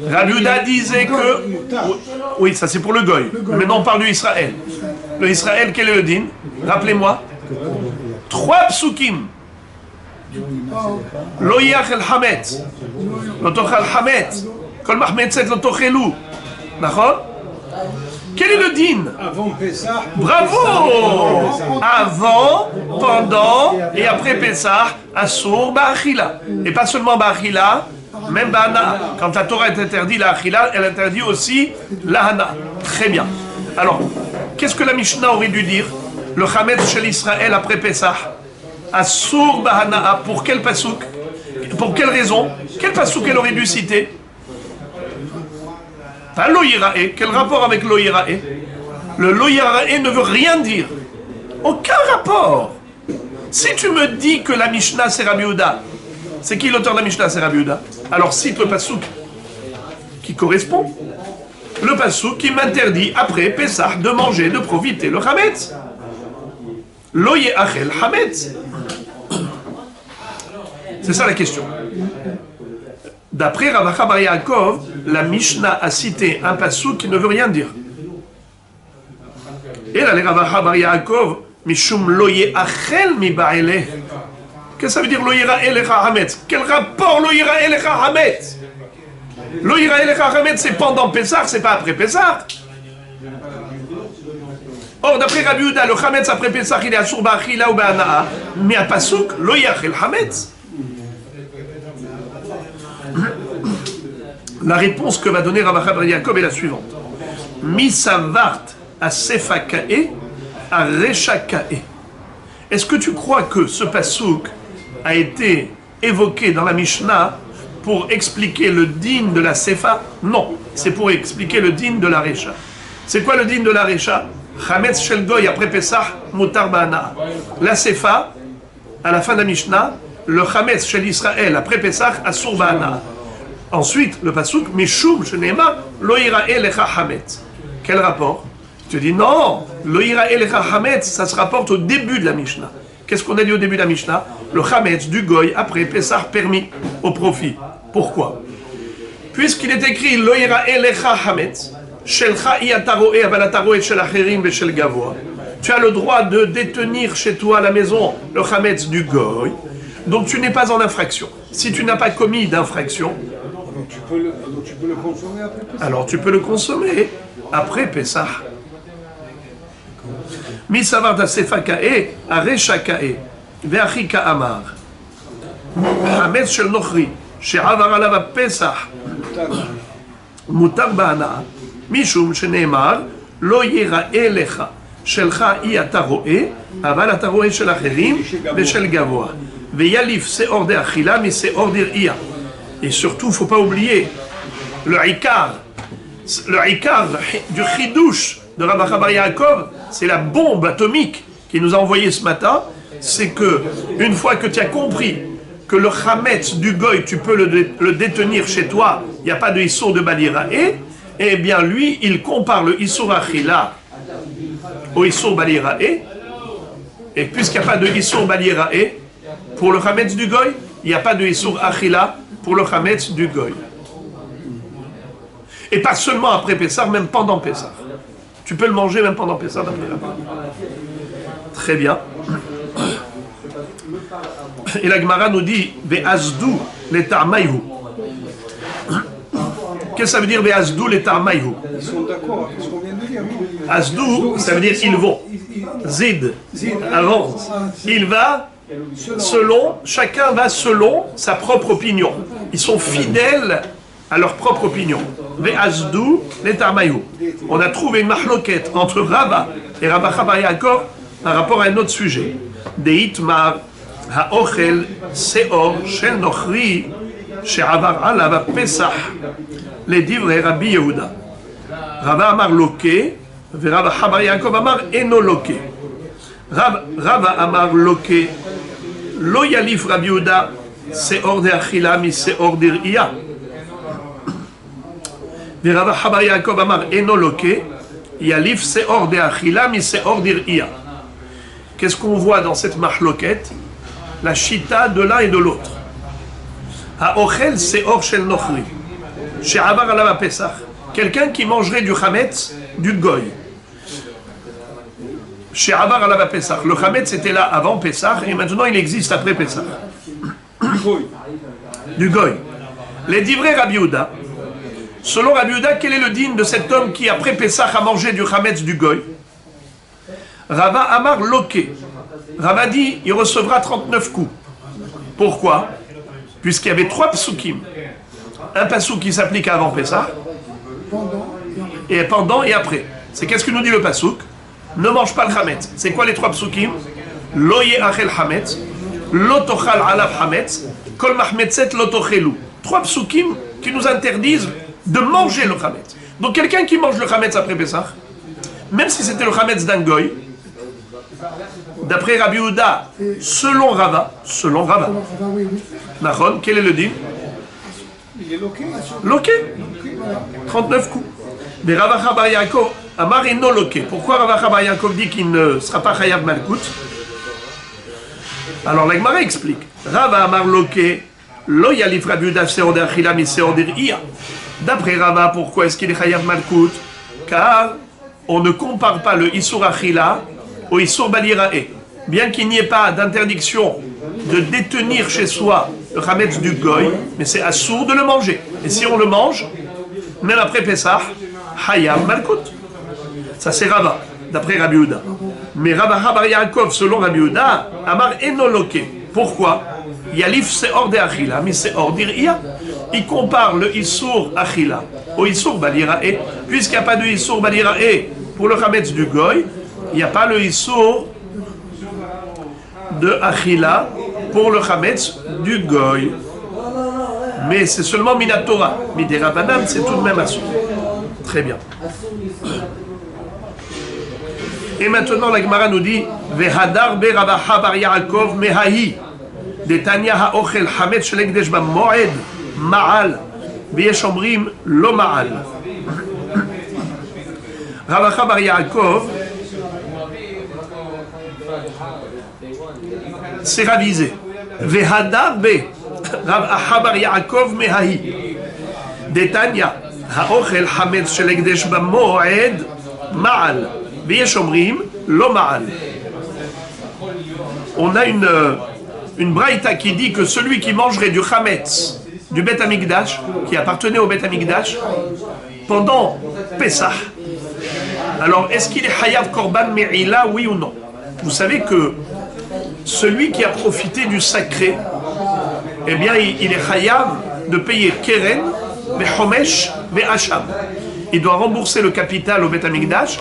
Rabbi Yehuda disait que... Oui, ça c'est pour le Goy. Maintenant on parle du Israël. Le Israël, quel est le din? Rappelez-moi. 3 psukim. Lo yach el hametz. Lo tochal hametz. Kol mahmetzet lo tochelu. D'accord? Quel est le din? Avant Pessah. Bravo! Avant, pendant et après Pessah, assour ba'achila. Et pas seulement ba'achila, même ba'ana. Quand la Torah est interdite la achila, elle interdit aussi la hana. Très bien. Alors, qu'est-ce que la Mishnah aurait dû dire? Le Hametz chez l'Israël après Pessah. Assour ba'ana. Pour quel pasouk? Pour quelle raison? Quel pasouk elle aurait dû citer? Pas lo yerae. Quel rapport avec lo yerae? Le lo yerae ne veut rien dire. Aucun rapport. Si tu me dis que la Mishnah c'est Rabbi Yehuda, c'est qui l'auteur de la Mishnah? C'est Rabbi Yehuda. Alors cite le pasouk qui correspond. Le pasouk qui m'interdit après Pessah de manger, de profiter le Hametz. Lo ye'achel Hametz. C'est ça la question. D'après Rav Acha bar Yaakov, la Mishnah a cité un pasouk qui ne veut rien dire. Et là, les Rav Acha bar Yaakov, Mishum lo ye'achel mi ba'eleh. Qu'est-ce que ça veut dire lo yira elecha hametz? Quel rapport lo yira elecha hametz? Lo yira elecha hametz, c'est pendant Pessah, c'est pas après Pessah. Or, d'après Rabbi Yehuda, le hametz après Pessah, il est asur ba'achila ou ba'ana'a. Mais à pasouk, lo yachel hametz. La réponse que va donner Rav Acha bar Yaakov est la suivante. Misavart a sefakae a rechakae. Est-ce que tu crois que ce pasouk a été évoqué dans la Mishnah pour expliquer le din de la sefa? Non, c'est pour expliquer le din de la recha. C'est quoi le din de la recha? Chametz shel goy après Pesach mutar ba'ana. La sefa, à la fin de la Mishnah, le chametz shel Israël après Pesach asur ba'ana. Ensuite, le pasouk, Mishum Shenema, Lo Yira'e Lecha Hametz. Quel rapport? Tu dis non, Lo Yira'e Lecha Hametz, ça se rapporte au début de la Mishnah. Qu'est-ce qu'on a dit au début de la Mishnah? Le Hametz du Goy, après Pessah, permis au profit. Pourquoi? Puisqu'il est écrit Lo Yira'e Lecha Hametz, Shelcha Iyataroe, Avalataroe, Shel Acherim, Shel Gavoa. Tu as le droit de détenir chez toi à la maison le Hametz du Goy, donc tu n'es pas en infraction. Si tu n'as pas commis d'infraction, donc tu peux le consommer après Pessah. alors tu peux le consommer après Pessah. Misavar da sefakae, areshakae, ve'achika amar. Hametz shel nochri, she'avar alav Pesach, mutar ba'ana, mishum sheneemar, lo yira'e lecha, shelcha iyata ro'e, aval ata ro'e shel acherim, ve'shel gavoa. Ve'yalif se'or de achila, mi se'or dir'iya. Et surtout, il ne faut pas oublier le ikar du chidouche de Rav Acha bar Yaakov, c'est la bombe atomique qu'il nous a envoyée ce matin. C'est que, une fois que tu as compris que le chametz du goy, tu peux le détenir chez toi, il n'y a pas de issour de balirae, eh bien lui, il compare le issour achila au issour balirae, et puisqu'il n'y a pas de issour balirae, pour le chametz du goy, il n'y a pas de issour achila pour le chametz du goy. Et pas seulement après Pessah, même pendant Pessah. Tu peux le manger même pendant Pessah d'après Rabbi. Très bien. Et la Gemara nous dit Ve'azdou letarmaïhu. Qu'est-ce que ça veut dire Ve'azdou letarmaïhu? Ils sont d'accord avec ce qu'on vient de dire. Azdou, ça veut dire ils vont. Zid, avance. Il va selon, chacun va selon sa propre opinion. Ils sont fidèles à leur propre opinion. Ve'azdou letarmaïhu. On a trouvé une mahloket entre Rava et Rav Acha bar Yaakov par rapport à un autre sujet. Deitmar ha'ochel seor shel nochri she'avar alav Pesach ledivrei Rabbi Yehuda. Rava amar loke ve'Rav Acha bar Yaakov amar eno loke. Rava amar loke lo yalif Rabbi Yehuda seor de achila mi seor dir'iya. Rav Acha bar Yaakov amar eno loke yalif seor de achila mi seor dir'iya. Qu'est-ce qu'on voit dans cette mahloket? La chita de l'un et de l'autre. Ha'ochel seor shel nochri she'avar alav Pesach. Quelqu'un qui mangerait du chametz du goy. She'avar alav Pesach. Le chametz était là avant Pesach et maintenant il existe après Pesach. Du goy. Les divrei Rabbi Yehuda. Selon Rabbi Yehuda, quel est le din de cet homme qui après Pesach a mangé du chametz du goy? Rava amar loke. Rava dit, il recevra 39 coups. Pourquoi? Puisqu'il y avait 3 psukim. Un pasouk qui s'applique avant Pesach, et pendant et après. C'est qu'est-ce que nous dit le pasouk? Ne mange pas le chametz. C'est quoi les 3 psukim? Lo ye'achel chametz, lo tochal alav chametz, kol mahmetzet lo tochelu. 3 psukim qui nous interdisent de manger le chametz. Donc quelqu'un qui mange le chametz après Pesach, même si c'était le chametz d'un goy, D'après Rabbi Yehuda, selon Rava, Nachon, quel est le din? Il est loqué. Loqué. 39 coups. Mais Ravacha Bar Yaakov, Amar est non loqué. Pourquoi Ravacha Bar Yaakov dit qu'il ne sera pas Chayav Malkout? Alors la Gemara explique. Rava Amar loqué, lo yalif Rabbi Yehuda seor d'achila mi seor d'ir'ia. D'après Rava, pourquoi est-ce qu'il est Chayav Malkout? Car on ne compare pas le Issour Achila au Issour Balirae. Bien qu'il n'y ait pas d'interdiction de détenir chez soi le Chametz du Goy, mais c'est assourd de le manger. Et si on le mange, même après Pessah, Hayam Malkout. Ça c'est Rava, d'après Rabbi Yehuda. Mais Ravacha Bar Yaakov, selon Rabbi Yehuda, Amar Enoloke. Pourquoi? Yalif Seor de Achila, mais Seor d'Ir'ia. Il compare le Issour Achila au Issour Balirae, puisqu'il n'y a pas de Issour Balirae pour le Chametz du Goy, il n'y a pas le Issour de Achila pour le Chametz du Goy. Mais c'est seulement Minatora. Midera Banam, c'est tout de même assourd. Très bien. Et maintenant, la Gemara nous dit Vehadar be Ravacha Bar Yaakov mehahi detanya haochel Chametz shel Ekdesh b'moed ma'al v'yesh omrim lo ma'al. Ravacha Bar Yaakov c'est ravisé. Vehadar be Ravacha Bar Yaakov mehahi detanya haochel Chametz shel Ekdesh b'moed ma'al v'yesh omrim lo ma'al. On a une braïta qui dit que celui qui mangerait du chametz du Bet Amikdash, qui appartenait au Bet Amikdash, pendant Pessah, alors est-ce qu'il est Hayav Korban Me'ila, oui ou non? Vous savez que celui qui a profité du sacré, eh bien il est Hayav de payer Keren, Ve'chomesh, Ve'acham. Il doit rembourser le capital au Bet Amikdash,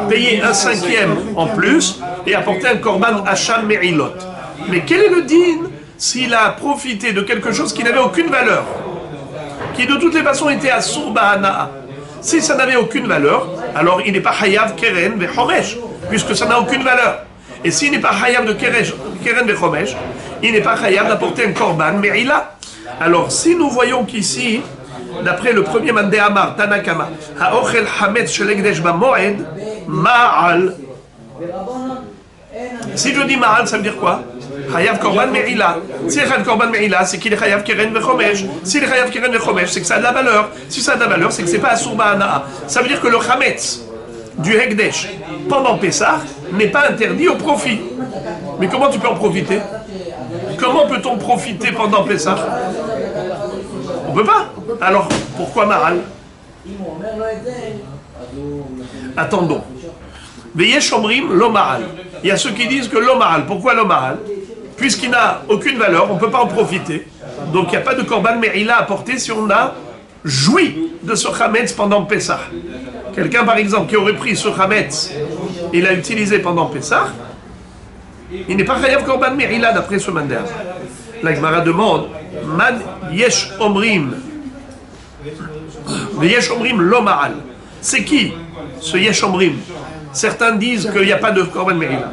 payer un cinquième en plus et apporter un Korban Hacham Me'ilot. Mais quel est le din s'il a profité de quelque chose qui n'avait aucune valeur, qui de toutes les façons était assour ba'ana'a? Si ça n'avait aucune valeur, alors il n'est pas Hayav Keren Ve'chomesh, puisque ça n'a aucune valeur. Et s'il n'est pas Hayav de Keren Ve'chomesh, il n'est pas Hayav d'apporter un Korban Me'ila. Alors si nous voyons qu'ici, d'après le premier Mandé Amar, Tanakama, Haochel Hametz shel Ekdesh b'moed ma'al. Si je dis ma'al, ça veut dire quoi? Hayav Korban Me'ila. Si Hayav Korban Me'ila, c'est qu'il est Hayav Keren Ve'chomesh. Si il est Hayav Keren Ve'chomesh, c'est que ça a de la valeur. Si ça a de la valeur, c'est que c'est pas Asur Ba'ana'a. Ça veut dire que le Hametz du Hekdesh pendant Pessah n'est pas interdit au profit. Mais comment tu peux en profiter? Comment peut-on profiter pendant Pessah? On peut pas. Alors, pourquoi Ma'al? Attendons. Veyesh omrim lo Ma'al. Il y a ceux qui disent que lo Ma'al. Pourquoi lo Ma'al? Puisqu'il n'a aucune valeur, on ne peut pas en profiter. Donc il n'y a pas de Korban Me'ila à porter si on a joui de ce Chametz pendant Pessah. Quelqu'un par exemple qui aurait pris ce Chametz et l'a utilisé pendant Pessah, il n'est pas Chayav Korban Me'ila d'après ce mandar. La Gemara demande Man yesh omrim Yesh omrim lo ma'al. C'est qui ce yesh omrim? Certains disent qu'il n'y a pas de Korban Me'ila.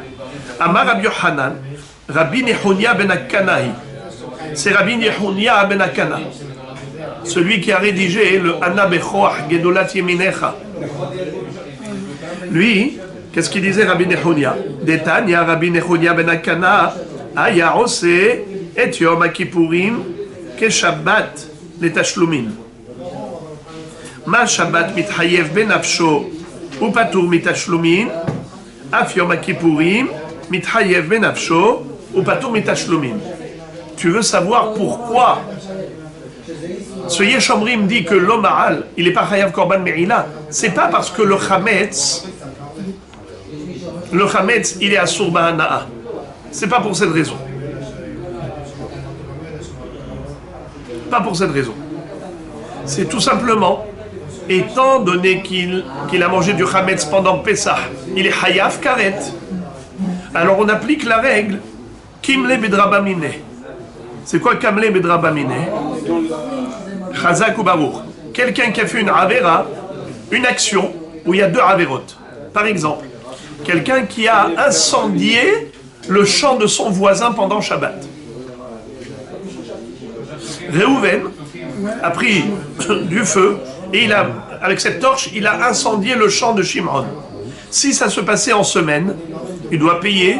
Amar Rabbi Yochanan Rabbi Nehonia ben Akanahi. C'est Rabbi Nehonia ben Akana, celui qui a rédigé le Anna Bechoach Gedolat Yeminecha. Lui, qu'est-ce qu'il disait Rabbi Nehonia? Detanya Rabbi Nehonia ben Akana Aya Ose et Yom HaKippurim ke Shabbat letashlumin. Ma Shabbat mitchayev benafsho ou patur mitashlumin, af Yom HaKippurim mitchayev benafsho ou patur mitashlumin. Tu veux savoir pourquoi ce Yesh Omrim dit que l'Oma'al, il n'est pas Chayav Korban Me'ila? C'est pas parce que le Chametz, il est Asur Ba'ana'a. C'est pas pour cette raison. Pas pour cette raison. C'est tout simplement, étant donné qu'il a mangé du Chametz pendant Pessah, il est Hayav Karet. Alors on applique la règle Kimle Bedrabamine. C'est quoi Kamle Bedrabamine? Chazak ou Baruch. Quelqu'un qui a fait une Avera, une action où il y a deux Averot. Par exemple, quelqu'un qui a incendié le champ de son voisin pendant Shabbat. Réhouven a pris du feu et avec cette torche, il a incendié le champ de Shimon. Si ça se passait en semaine, il doit payer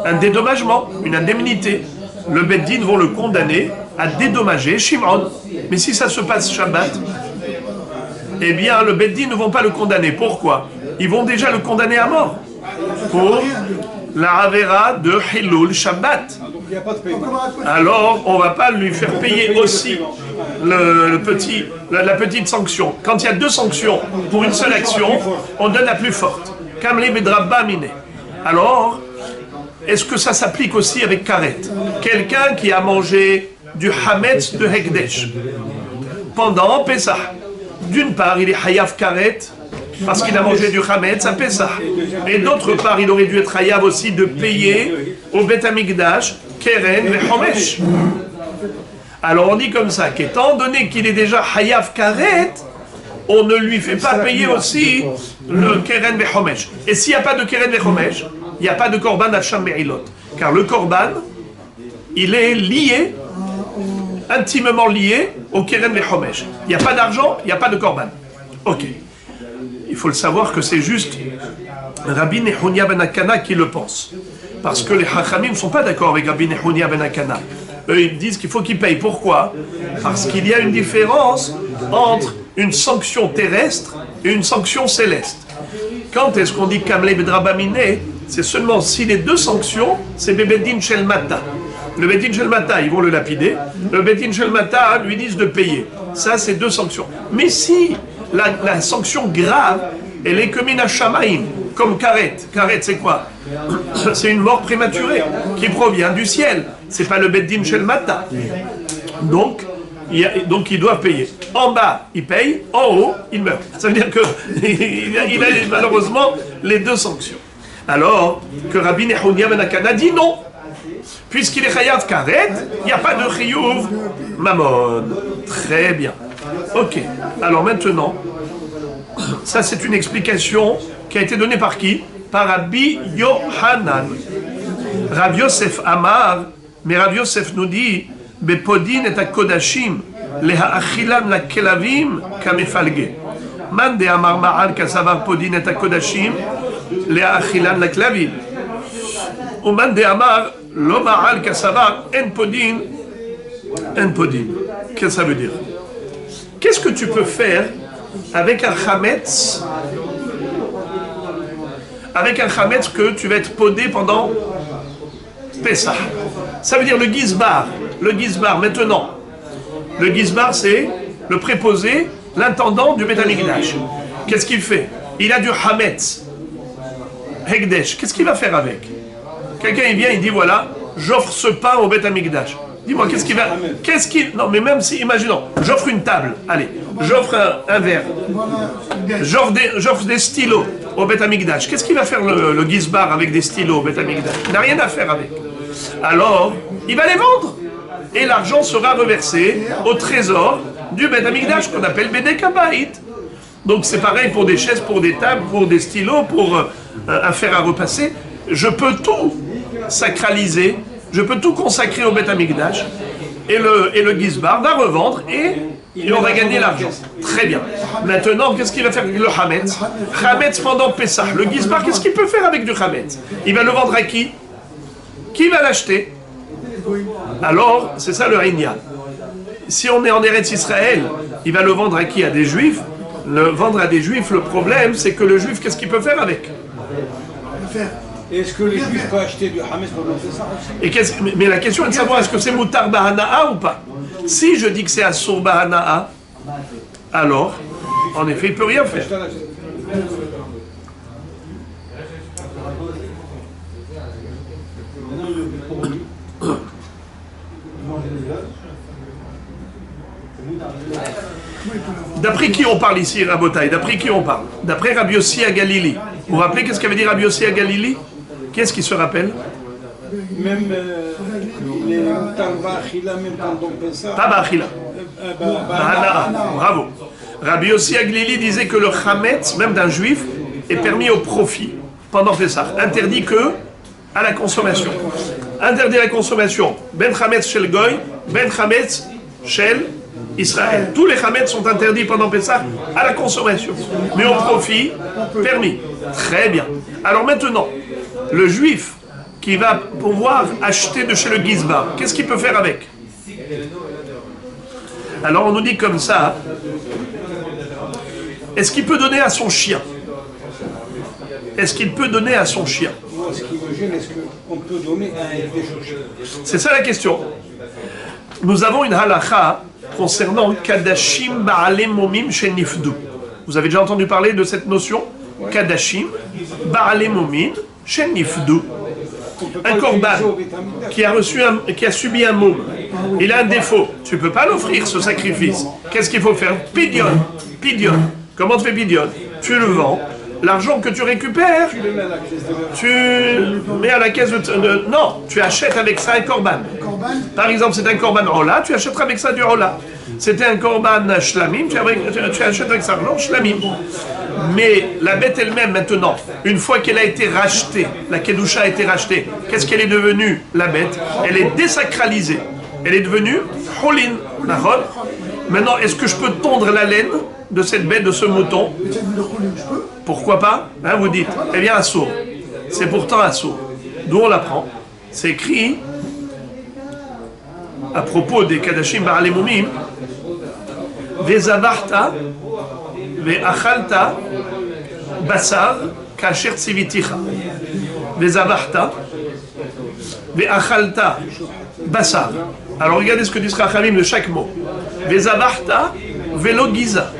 un dédommagement, une indemnité. Le Beddin vont le condamner à dédommager Shimon. Mais si ça se passe Shabbat, eh bien le Beddin ne vont pas le condamner. Pourquoi? Ils vont déjà le condamner à mort pour la Avera de Hilul Shabbat. Alors on ne va pas lui faire payer aussi la petite sanction. Quand il y a deux sanctions pour une seule action, on donne la plus forte. Kamli Bedrabba Mine. Alors, est-ce que ça s'applique aussi avec Karet? Quelqu'un qui a mangé du Hametz de Hekdesh pendant Pessah. D'une part, il est Hayav Karet parce qu'il a mangé du Hametz à Pessah. Et d'autre part, il aurait dû être Hayav aussi de payer au Bet Amikdash Keren Vechomesh. Alors on dit comme ça, qu'étant donné qu'il est déjà Hayav Karet, on ne lui fait pas payer aussi le Keren Vechomesh. Et s'il n'y a pas de Keren Vechomesh, il n'y a pas de Korban Hacham Me'ilot. Car le Korban, il est lié, intimement lié au Keren Vechomesh. Il n'y a pas d'argent, il n'y a pas de Korban. Ok. Il faut le savoir que c'est juste Rabbi Nehunia ben Akana qui le pense. Parce que les Chachamim ne sont pas d'accord avec Rabbi Nehunia ben Akana. Eux, ils disent qu'il faut qu'ils payent. Pourquoi? Parce qu'il y a une différence entre une sanction terrestre et une sanction céleste. Quand est-ce qu'on dit Kamle Bedrabamine? C'est seulement si les deux sanctions, c'est Bebeddin Shel Mata. Le Beddin Shel Mata, ils vont le lapider. Le Beddin Shel Mata lui disent de payer. Ça, c'est deux sanctions. Mais si la sanction grave, elle est comme une Shamaïm, comme Karet. Karet, c'est quoi? C'est une mort prématurée qui provient du ciel. C'est pas le Beddin Shel Mata. Donc ils doivent payer. En bas, ils payent. En haut, ils meurent. Ça veut dire qu'il a malheureusement les deux sanctions. Alors que Rabbi Nehunia ben Akana dit non. Puisqu'il est Chayav Karet, il n'y a pas de Chiyuv Mamon. Très bien. Ok. Alors maintenant, ça c'est une explication qui a été donnée par qui? Par Rabbi Yohanan. Rabbi Yosef Amar, mais Rabbi Yosef nous dit Bepodin et Kodashim, Lehachilam la Kelavim Kamefalge. Man de Amar Ma'al Kasavar Podin et Kodashim, Lehachilam la Kelavim. Ou Man de Amar Lo Ma'al Kasavar En Podin, En Podin. Qu'est-ce que ça veut dire? Qu'est-ce que tu peux faire avec un Hametz? Avec un Hametz que tu vas être podé pendant Pessah. Ça veut dire le Gizbar. Le Gizbar, maintenant. Le Gizbar, c'est le préposé, l'intendant du Beth Amikdash. Qu'est-ce qu'il fait? Il a du Hametz. Hekdesh. Qu'est-ce qu'il va faire avec? Quelqu'un, il vient, il dit, voilà, j'offre ce pain au Beth Amikdash. Dis-moi, non, mais même si, imaginons, j'offre une table, allez, j'offre un verre, j'offre des stylos au Beth Amikdash. Qu'est-ce qu'il va faire le Gizbar avec des stylos au Beth Amikdash? Il n'a rien à faire avec. Alors, il va les vendre. Et l'argent sera reversé au trésor du Beth Amikdash, qu'on appelle Bedek Habayit. Donc c'est pareil pour des chaises, pour des tables, pour des stylos, pour un fer à repasser. Je peux tout sacraliser. Je peux tout consacrer au Beth Amikdash et le Gizbar va revendre et on va gagner l'argent. Très bien. Maintenant, qu'est-ce qu'il va faire avec le Hametz? Hametz pendant Pessah. Le Gizbar, qu'est-ce qu'il peut faire avec du Hametz? Il va le vendre à qui? Qui va l'acheter? Alors, c'est ça le Inyan. Si on est en Eretz Israël, il va le vendre à qui? À des Juifs. Le vendre à des Juifs, le problème, c'est que le Juif, qu'est-ce qu'il peut faire avec? Est-ce que les Juifs peuvent acheter du Hametz pendant Pessah? Mais la question est de savoir, est-ce que c'est Moutar Bahana'a ou pas? Si je dis que c'est Assur Bahana'a, alors, en effet, il ne peut rien faire. D'après qui on parle ici, Rabotai? D'après qui on parle? D'après Rabbi Yossi à Galili. Vous vous rappelez qu'est-ce qu'avait dit Rabbi Yossi à Galili? Qu'est-ce qui se rappelle? Même les Tarvachila, même pendant Pessah. Tabachila. Bravo. Rabbi Yossi à Galili disait que le Hametz, même d'un juif, est permis au profit pendant Pessah. Interdit que à la consommation. Interdit la consommation. Ben chametz shel goy, ben chametz shel Israël. Tous les chametz sont interdits pendant Pessah à la consommation. Mais au profit, permis. Très bien. Alors maintenant, le juif qui va pouvoir acheter de chez le Gizbar, qu'est-ce qu'il peut faire avec? Alors on nous dit comme ça, est-ce qu'il peut donner à son chien? Est-ce qu'il peut donner à son chien? Moi, ce qui me gêne, est-ce qu'on peut donner à un chien? C'est ça la question. Nous avons une halakha concernant Kadashim Ba'ale Momim Shenifdu. Vous avez déjà entendu parler de cette notion? Kadashim Ba'ale Momim Shenifdu. Un korban qui a subi un môme, il a un défaut. Tu ne peux pas l'offrir ce sacrifice. Qu'est-ce qu'il faut faire? Pidion. Pidion. Comment tu fais pidion? Tu le vends. L'argent que tu récupères, tu mets à la caisse non, tu achètes avec ça un korban. Par exemple, c'est un korban rola, tu achèteras avec ça du rola. C'était un korban shlamim, tu achètes avec ça l'argent shlamim. Mais la bête elle-même maintenant, une fois qu'elle a été rachetée, la kedusha a été rachetée, qu'est-ce qu'elle est devenue, la bête? Elle est désacralisée. Elle est devenue cholin. Maintenant, est-ce que je peux tondre la laine de cette bête, de ce mouton? Pourquoi pas? Hein, vous dites, eh bien, assour. C'est pourtant assour. D'où on l'apprend? C'est écrit à propos des Kadashim Ba'ale Momim, Vezavarta, Ve'achalta, Basar, Kasher Tziviticha. Vezavarta, Ve'achalta, Basar. Alors regardez ce que dit Rachamim de chaque mot. Vezavarta, Velo Giza.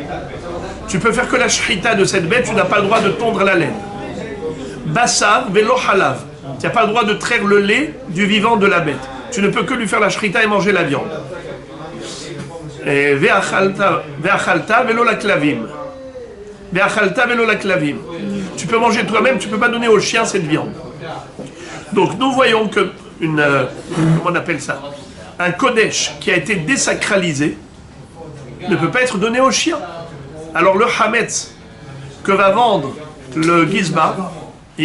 Tu peux faire que la shrita de cette bête, tu n'as pas le droit de tondre la laine. Bassar velo halav. Tu n'as pas le droit de traire le lait du vivant de la bête. Tu ne peux que lui faire la shrita et manger la viande. Ve'achalta velo la klavim. Ve'achalta velo la klavim. Tu peux manger toi-même, tu ne peux pas donner au chien cette viande. Donc nous voyons que comment on appelle ça? Un kodesh qui a été désacralisé ne peut pas être donné au chien. Alors le chametz que va vendre le Gizbar,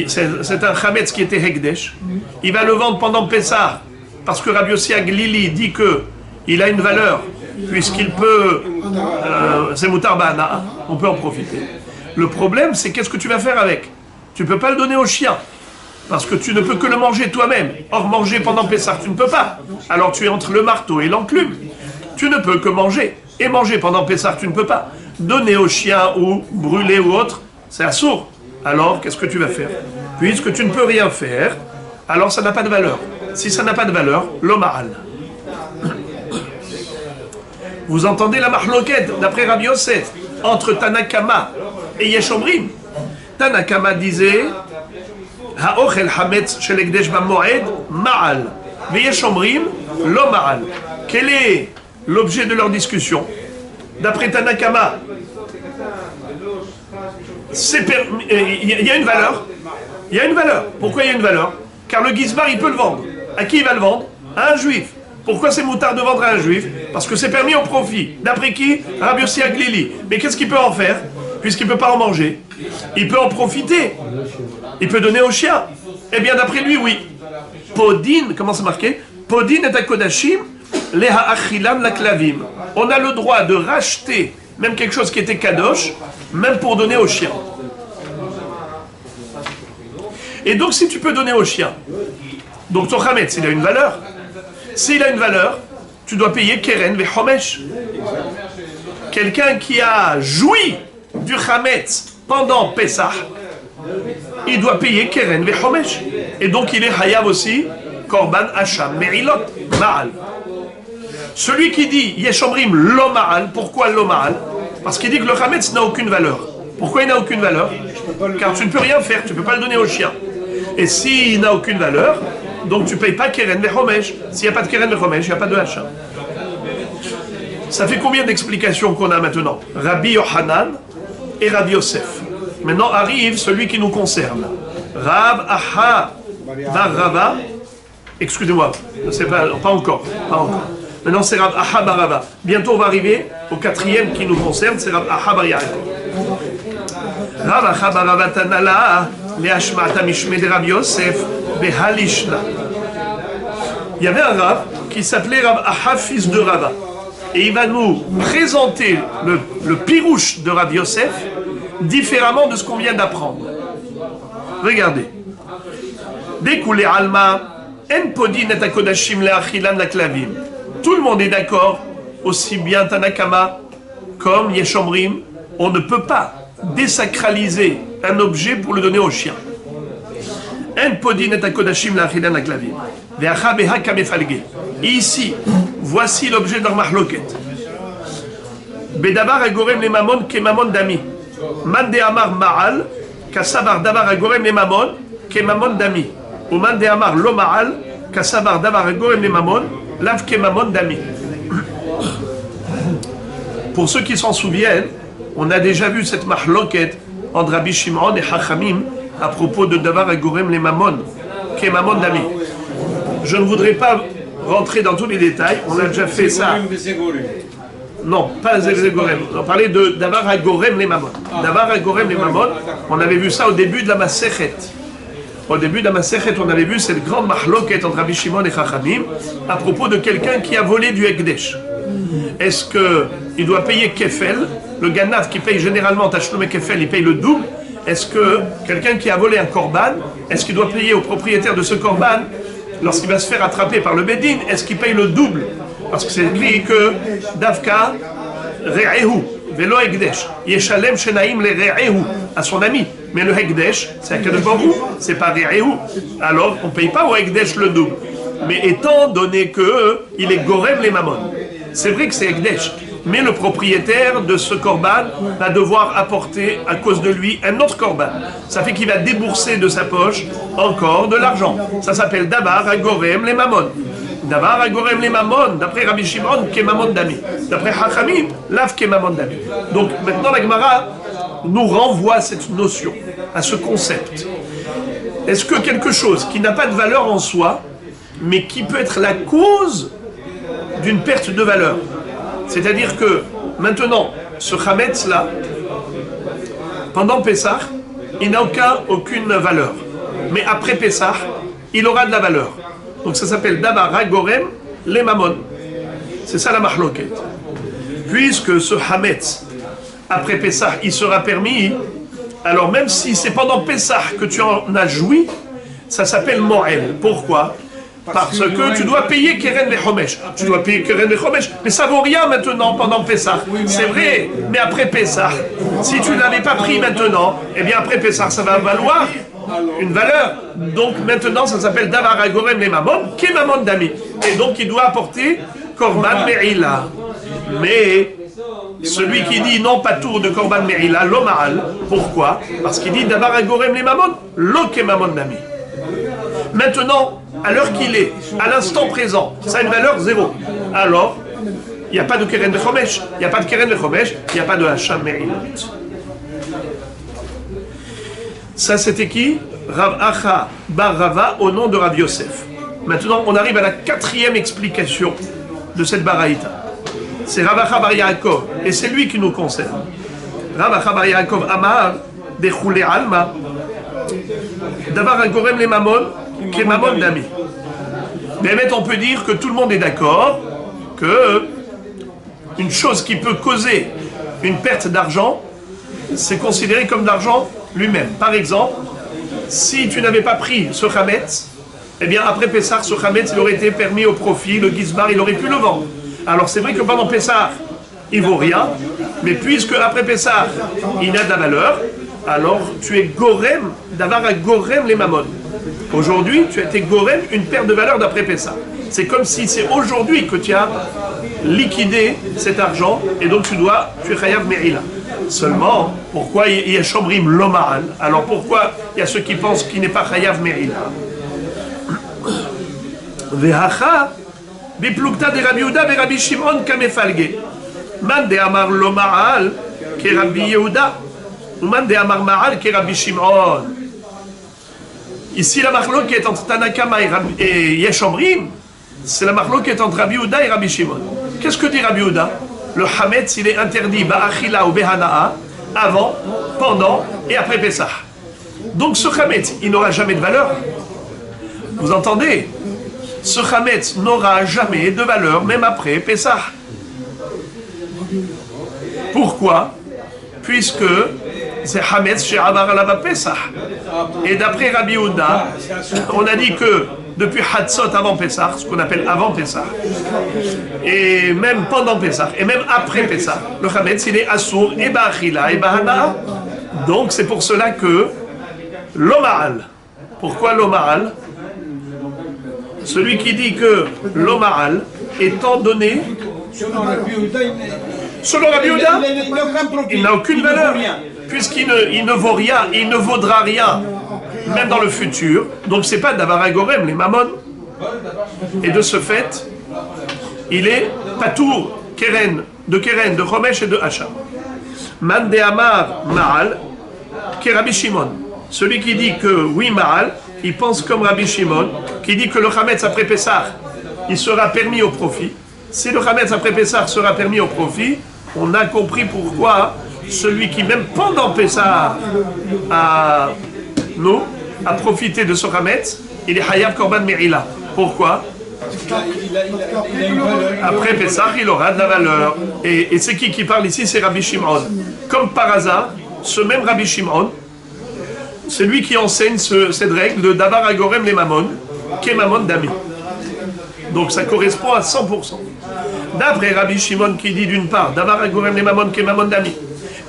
c'est un chametz qui était Hekdesh, il va le vendre pendant Pessah, parce que Rabbi Yossi Aglili dit qu'il a une valeur, puisqu'il peut, c'est Moutar Ba'ana, on peut en profiter. Le problème, c'est qu'est-ce que tu vas faire avec? Tu ne peux pas le donner au chien, parce que tu ne peux que le manger toi-même. Or, manger pendant Pessah, tu ne peux pas. Alors tu es entre le marteau et l'enclume. Tu ne peux que manger. Et manger pendant Pessah, tu ne peux pas. Donner au chien ou brûler ou autre, c'est assourd. Alors, qu'est-ce que tu vas faire? Puisque tu ne peux rien faire, alors ça n'a pas de valeur. Si ça n'a pas de valeur, l'oma'al. Vous entendez la mahloket, d'après Rabbi Yosef, entre Tanakama et Yeshomrim. Tanakama disait Ha'ochel hametz shel ekdesh b'moed ma'al. Mais Yeshomrim, lo ma'al. Quel est l'objet de leur discussion? D'après Tanakama, il y a une valeur. Il y a une valeur. Pourquoi il y a une valeur? Car le Gizbar, il peut le vendre. À qui il va le vendre? À un juif. Pourquoi c'est moutard de vendre à un juif? Parce que c'est permis au profit. D'après qui? Rabbi Yossi Aglili. Mais qu'est-ce qu'il peut en faire? Puisqu'il ne peut pas en manger. Il peut en profiter. Il peut donner au chien. Eh bien, d'après lui, oui. Podin, comment c'est marqué? Podin et akodashim, leha achilam la klavim. On a le droit de racheter même quelque chose qui était kadosh, même pour donner au chien. Et donc, si tu peux donner au chien, donc ton chametz, il a une valeur. S'il a une valeur, tu dois payer keren vechomesh. Quelqu'un qui a joui du chametz pendant Pessah, il doit payer keren vechomesh. Et donc, il est hayav aussi korban hacham merilot ma'al. Celui qui dit Yeshomrim lo ma'al, pourquoi lo ma'al? Parce qu'il dit que le chametz n'a aucune valeur. Pourquoi il n'a aucune valeur? Car tu ne peux rien faire, tu ne peux pas le donner au chien. Et s'il n'a aucune valeur, donc tu ne payes pas keren vechomesh. S'il n'y a pas de keren vechomesh, il n'y a pas de hacham. Ça fait combien d'explications qu'on a maintenant? Rabbi Yohanan et Rabbi Yosef. Maintenant arrive celui qui nous concerne. Rab Aha Bar Rava. Excusez-moi, c'est pas encore. Maintenant c'est Rab Aha Bar Rava. Bientôt on va arriver au quatrième qui nous concerne, c'est Rab Aha Bar Yaakov. Rab Aha Bar Rava Tanala Le'ashma'ata mishmei de Rabbi Yosef behalishna. Il y avait un Rav qui s'appelait Rav Aha, fils de Rava. Et il va nous présenter le pirouche de Rabbi Yosef différemment de ce qu'on vient d'apprendre. Regardez. Découlé Alma, En podin et akodashim le'achilan laklavim. Tout le monde est d'accord, aussi bien Tanakama comme Yeshomrim, on ne peut pas désacraliser un objet pour le donner au chien. En podin et akodashim le'achilan laklavim. Ve'acha beha kamefalge. Ici, voici l'objet d'un mahloket. Bedavar agorem le mamon ke mamon dami. Man de amar ma'al, kasavar davar agorem le mamon ke mamon dami. Ou man de amar lo ma'al, kasavar davar agorem le mamon, lav ke mamon dami. Pour ceux qui s'en souviennent, on a déjà vu cette mahloket entre Rabbi Shimon et Chachamim à propos de davar agorem le mamon ke mamon dami. Je ne voudrais pas rentrer dans tous les détails, on a déjà fait ça. Non, pas Zegorem. On parlait de Davar Agorem les Mamon. Davar Agorem les Mamon, on avait vu ça au début de la Masechet. Au début de la Masechet, on avait vu cette grande mahloket entre Rabbi Shimon et Chachamim à propos de quelqu'un qui a volé du Ekdesh. Est-ce qu'il doit payer Kefel? Le Ganav qui paye généralement Tachlum et Kefel, il paye le double. Est-ce que quelqu'un qui a volé un korban, est-ce qu'il doit payer au propriétaire de ce korban lorsqu'il va se faire attraper par le Bedin? Est-ce qu'il paye le double? Parce que c'est écrit que Davka Re'ehu, Velo Ekdesh, Yeshalem Shenaim le Re'ehu, à son ami. Mais le Ekdesh, c'est Akadosh Baruch Hu, c'est pas Re'ehu. Alors on ne paye pas au Ekdesh le double. Mais étant donné qu'il est Gorem les Mamon, c'est vrai que c'est Ekdesh. Mais le propriétaire de ce korban va devoir apporter à cause de lui un autre korban. Ça fait qu'il va débourser de sa poche encore de l'argent. Ça s'appelle Davar Agorem les Mamon. Davar Agorem les Mamon, d'après Rabbi Shimon, Kemamon Dami. D'après Hachamim, Lav Kemamon Dami. Donc maintenant la Gemara nous renvoie à cette notion, à ce concept. Est-ce que quelque chose qui n'a pas de valeur en soi, mais qui peut être la cause d'une perte de valeur? C'est-à-dire que maintenant, ce Hametz là, pendant Pessah, il n'a aucune valeur. Mais après Pessah, il aura de la valeur. Donc ça s'appelle Davar Agorem les Mamon. C'est ça la mahloket. Puisque ce Hametz, après Pessah, il sera permis, alors même si c'est pendant Pessah que tu en as joui, ça s'appelle Moël. Pourquoi? Parce que tu dois payer Keren Vechomesh. Tu dois payer Keren Vechomesh. Mais ça vaut rien maintenant pendant Pessah. C'est vrai, mais après Pessah, si tu ne l'avais pas pris maintenant, eh bien après Pessah, ça va valoir une valeur. Donc maintenant, ça s'appelle Davar Agorem les Mamon, qui est Mamon Dami. Et donc il doit apporter Korban Me'ila. Mais celui qui dit non pas tour de Korban Me'ila, l'Omaal, pourquoi? Parce qu'il dit Davar Agorem les Mamon, lo ke Mamon Dami. Maintenant, à l'heure qu'il est, à l'instant présent, ça a une valeur zéro. Alors, il n'y a pas de Keren Vechomesh, il n'y a pas de Keren Vechomesh, il n'y a pas de Hacham Me'ilot. Ça, c'était qui? Rav Acha bar Rava au nom de Rav Yosef. Maintenant, on arrive à la quatrième explication de cette baraïta. C'est Rav Acha bar Yaakov, et c'est lui qui nous concerne. Rav Acha bar Yaakov Amar, Dechoulé Alma, Davar Agorem les Mamon, qui est Mamon Dami. Mais on peut dire que tout le monde est d'accord que une chose qui peut causer une perte d'argent, c'est considéré comme d'argent lui-même. Par exemple, si tu n'avais pas pris ce Hametz, eh bien après Pessah, ce Hametz, il aurait été permis au profit, le Gizbar, il aurait pu le vendre. Alors c'est vrai que pendant Pessah, il vaut rien, mais puisque après Pessah, il a de la valeur, alors tu es Gorem, Davar à Gorem les Mamon. Aujourd'hui, tu as été Gorem, une perte de valeur d'après Pessah. C'est comme si c'est aujourd'hui que tu as liquidé cet argent, et donc tu es Chayav Me'ila. Seulement, pourquoi il y a Shomrim Lomahan? Alors pourquoi il y a ceux qui pensent qu'il n'est pas Chayav Me'ila? Vehacha, Biplukta de Rabbi Yehuda ve Rabbi Shimon kamefalge. Man de Amar Lomahan, ke Rabbi Yehuda. Man de Amar Ma'al qui est Rabbi Shimon. Ici, la marloquette entre Tanakama et Yeshomrim, c'est la marloquette entre Rabbi Yehuda et Rabbi Shimon. Qu'est-ce que dit Rabbi Yehuda? Le Hametz, il est interdit Ba'achila ou Behana'a avant, pendant et après Pessah. Donc ce Hametz, il n'aura jamais de valeur. Vous entendez? Ce Hametz n'aura jamais de valeur, même après Pessah. Pourquoi? Puisque c'est Hametz chez Avar Alava Pessah. Et d'après Rabbi Yehuda, on a dit que depuis Hatzot avant Pessah, ce qu'on appelle avant Pessah, et même pendant Pessah, et même après Pessah, le Hametz il est Assour, et Ba'achila, et Ba'hana. Donc c'est pour cela que l'Omaal. Pourquoi l'Omaal? Celui qui dit que l'Omaal étant donné, selon Rabbi Yehuda, il n'a aucune valeur, puisqu'il ne vaut rien, il ne vaudra rien, même dans le futur. Donc c'est pas Davar Agorem, les Mammon. Et de ce fait, il est Patour, de Chomesh et de Hacha. Man de Amar Ma'al, qui est Rabbi Shimon. Celui qui dit que oui, Ma'al, il pense comme Rabbi Shimon, qui dit que le Hametz après Pessah, il sera permis au profit. Si le Hametz après Pessah sera permis au profit, on a compris pourquoi celui qui, même pendant Pessah, a profité de ce Hametz, il est Hayab Korban Merila. Pourquoi? Après Pessah, il aura de la valeur. Et c'est qui parle ici? C'est Rabbi Shimon. Comme par hasard, ce même Rabbi Shimon, c'est lui qui enseigne cette règle de Davar Agorem les Mammon, qui est Mammon d'Ami. Donc ça correspond à 100%. D'après Rabbi Shimon qui dit d'une part Davar Agorem les Mammon, qui est Mammon d'Ami,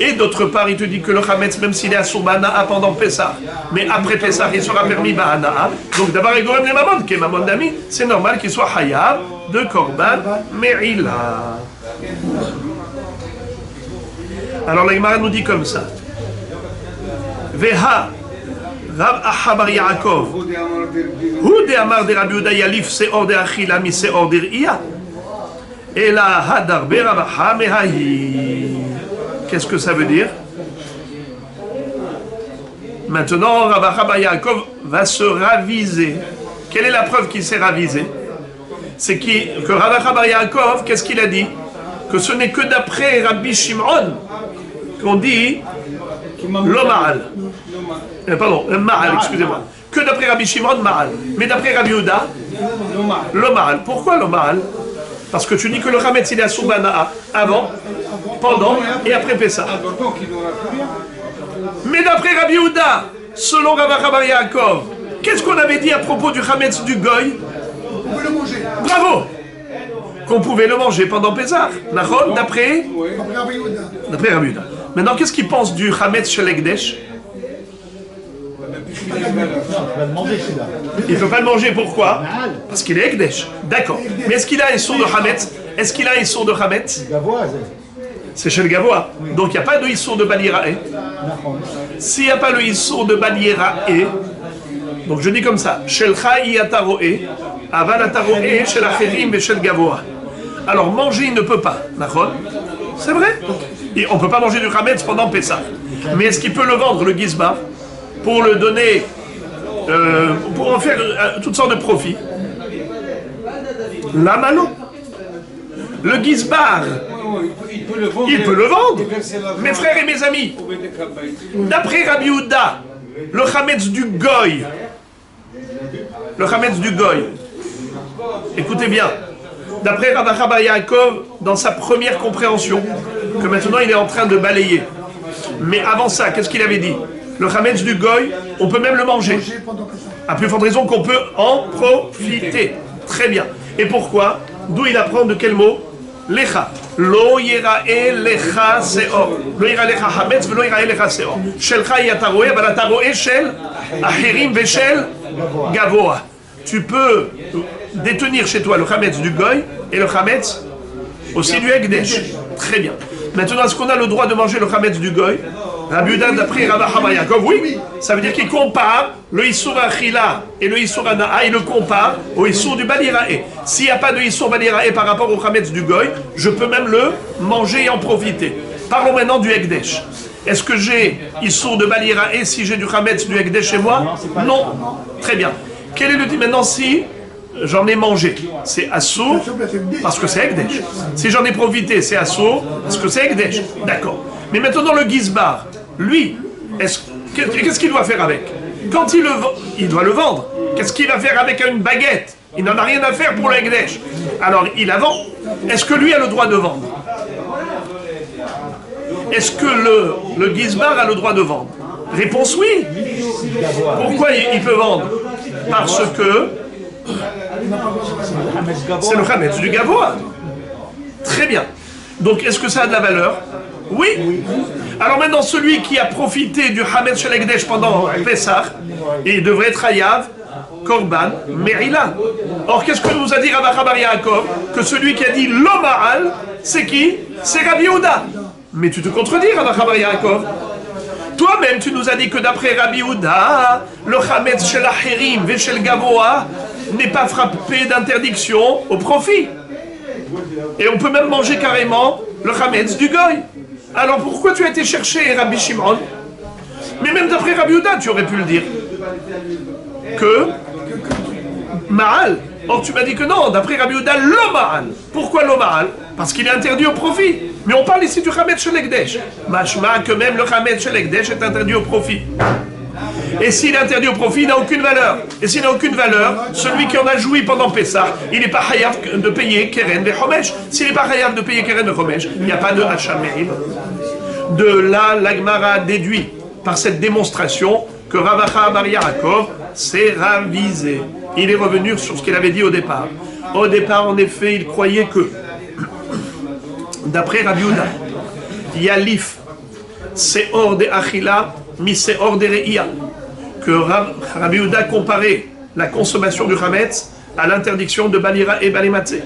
et d'autre part il te dit que le Hametz, même s'il est à Ba'ana'a pendant Pessah, mais après Pessah il sera permis Ba'ana'a, donc Davar Agorem les Mammon, qui est Mammon d'Ami, c'est normal qu'il soit Hayab de Korban Merila. Alors la Gemara nous dit comme ça. Veha Rav Ahabar Yaakov, Hu de Amar de Rabbi Yehuda Yalif Seor de Achila mi Seor de Riya, et la Hadar be Rav Aha mehahi. Qu'est-ce que ça veut dire? Maintenant, Rav Ahabar Yaakov va se raviser. Quelle est la preuve qu'il s'est ravisé? C'est que Rav Ahabar Yaakov, qu'est-ce qu'il a dit? Que ce n'est que d'après Rabbi Shimon qu'on dit l'Omaal. Pardon, Ma'al, excusez-moi. Que d'après Rabbi Shimon, Ma'al. Mais d'après Rabbi Yehuda, l'Omaal. Pourquoi l'Omaal? Parce que tu dis que le Hametz il est à Soubana'a avant, pendant et après Pessah. Mais d'après Rabbi Yehuda, selon Rav Yaakov, qu'est-ce qu'on avait dit à propos du Hametz du Goy? On peut le manger. Bravo! Qu'on pouvait le manger pendant Pessah. D'après Rabbi Yehuda. Maintenant, qu'est-ce qu'il pense du Hametz chez l'Ekdesh? Il ne peut pas le manger, pourquoi? Parce qu'il est Ekdesh. D'accord. Mais est-ce qu'il a un sourd de Hametz? Est-ce qu'il a un sourd de Hametz? C'est chez le Gavoa. Donc il n'y a pas de Issour de Balirae. S'il n'y a pas le Issour de Balirae, donc je dis comme ça, Shel Chai Ataroe, Aval Ataroe, Shel Acherim et Shel Gavoa. Alors manger, il ne peut pas. D'accord? C'est vrai. Et on ne peut pas manger du Hametz pendant Pessah. Mais est-ce qu'il peut le vendre, le Gizbar, pour le donner, pour en faire toutes sortes de profits? La mano. Le Gizbar, il peut le vendre. Mes frères et mes amis, d'après Rabbi Yehuda, le Hametz du Goy, écoutez bien, d'après Rav Ahabar Yaakov, dans sa première compréhension, que maintenant il est en train de balayer. Mais avant ça, qu'est-ce qu'il avait dit? Le Hametz du Goy, on peut même le manger. À plus forte raison qu'on peut en profiter. Très bien. Et pourquoi? D'où il apprend de quel mot? Lecha. Lo yira'e lecha seor. Lo yira'e lecha hametz, lo yira'e lecha seor. Shelcha yataroe, אבל אתה רואה של אחרים ושל גבוה. Tu peux détenir chez toi le Hametz du Goy et le Hametz aussi du Ekdesh. Très bien. Maintenant, est-ce qu'on a le droit de manger le Hametz du Goy? Rabbi Yehuda d'après Rav Ahabar Yaakov, oui. Ça veut dire qu'il compare le Issour Achila et le Issour Hana'a, il le compare au Issour du Balirae. S'il n'y a pas de Issour Balirae par rapport au Hametz du Goy, je peux même le manger et en profiter. Parlons maintenant du Ekdesh. Est-ce que j'ai Issour de Balirae si j'ai du Hametz du Ekdesh chez moi? Non. Très bien. Quel est le dit maintenant si j'en ai mangé? C'est Assour parce que c'est Ekdesh. Si j'en ai profité, c'est Assour parce que c'est Ekdesh. D'accord. Mais maintenant le Gizbar, lui, est-ce Qu'est-ce qu'il doit faire avec? Quand il doit le vendre. Qu'est-ce qu'il va faire avec une baguette? Il n'en a rien à faire pour le Hekdesh. Alors, il la vend. Est-ce que lui a le droit de vendre? Est-ce que le Gizbar a le droit de vendre? Réponse oui. Pourquoi il peut vendre? Parce que c'est le Hametz du Gavoa. Très bien. Donc, est-ce que ça a de la valeur? Oui. Alors maintenant, celui qui a profité du Hametz Shel Hekdesh pendant Pessah, il devrait être Hayav, Korban, Merila. Or, qu'est-ce que nous a dit Rav Acha bar Yaakov? Que celui qui a dit Loma'al, c'est qui? C'est Rabbi Yehuda. Mais tu te contredis, Rav Acha bar Yaakov. Toi-même, tu nous as dit que d'après Rabbi Yehuda, le Hametz Shel Acherim ve Shel Gavoa n'est pas frappé d'interdiction au profit. Et on peut même manger carrément le Hametz du Goy. Alors pourquoi tu as été chercher Rabbi Shimon? Mais même d'après Rabbi Yehuda, tu aurais pu le dire. Que Ma'al. Or tu m'as dit que non, d'après Rabbi Yehuda, lo Ma'al. Pourquoi lo Ma'al? Parce qu'il est interdit au profit. Mais on parle ici du Hametz Shel Hekdesh. Mashma que même le Hametz Shel Hekdesh est interdit au profit. Et s'il est interdit au profit, il n'a aucune valeur. Et s'il n'a aucune valeur, celui qui en a joui pendant Pessah, il n'est pas hayav de payer Keren Vechomesh. S'il n'est pas hayav de payer Keren Vechomesh, il n'y a pas de Hachamerim. De là, l'Agmara déduit par cette démonstration que Rav Acha bar Yaakov s'est ravisé. Il est revenu sur ce qu'il avait dit au départ. Au départ, en effet, il croyait que, d'après Rabbi Yehuda, Yalif, c'est hors de Achila, mi c'est hors de Re'ia. Que Rabbi Yehuda comparait la consommation du Hametz à l'interdiction de Balira et Balimatzé.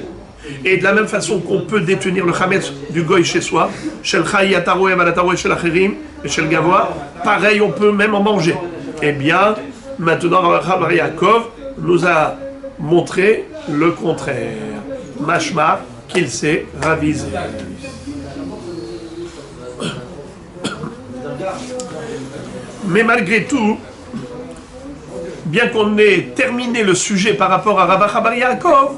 Et de la même façon qu'on peut détenir le Hametz du Goy chez soi, Shel Chai Yataro et Valataro et Shel Acherim et Shel Gavoa, pareil, on peut même en manger. Eh bien, maintenant, Rav Acha bar Yaakov nous a montré le contraire. Mashma, qu'il s'est ravisé. Mais malgré tout, bien qu'on ait terminé le sujet par rapport à Rav Acha bar Yaakov,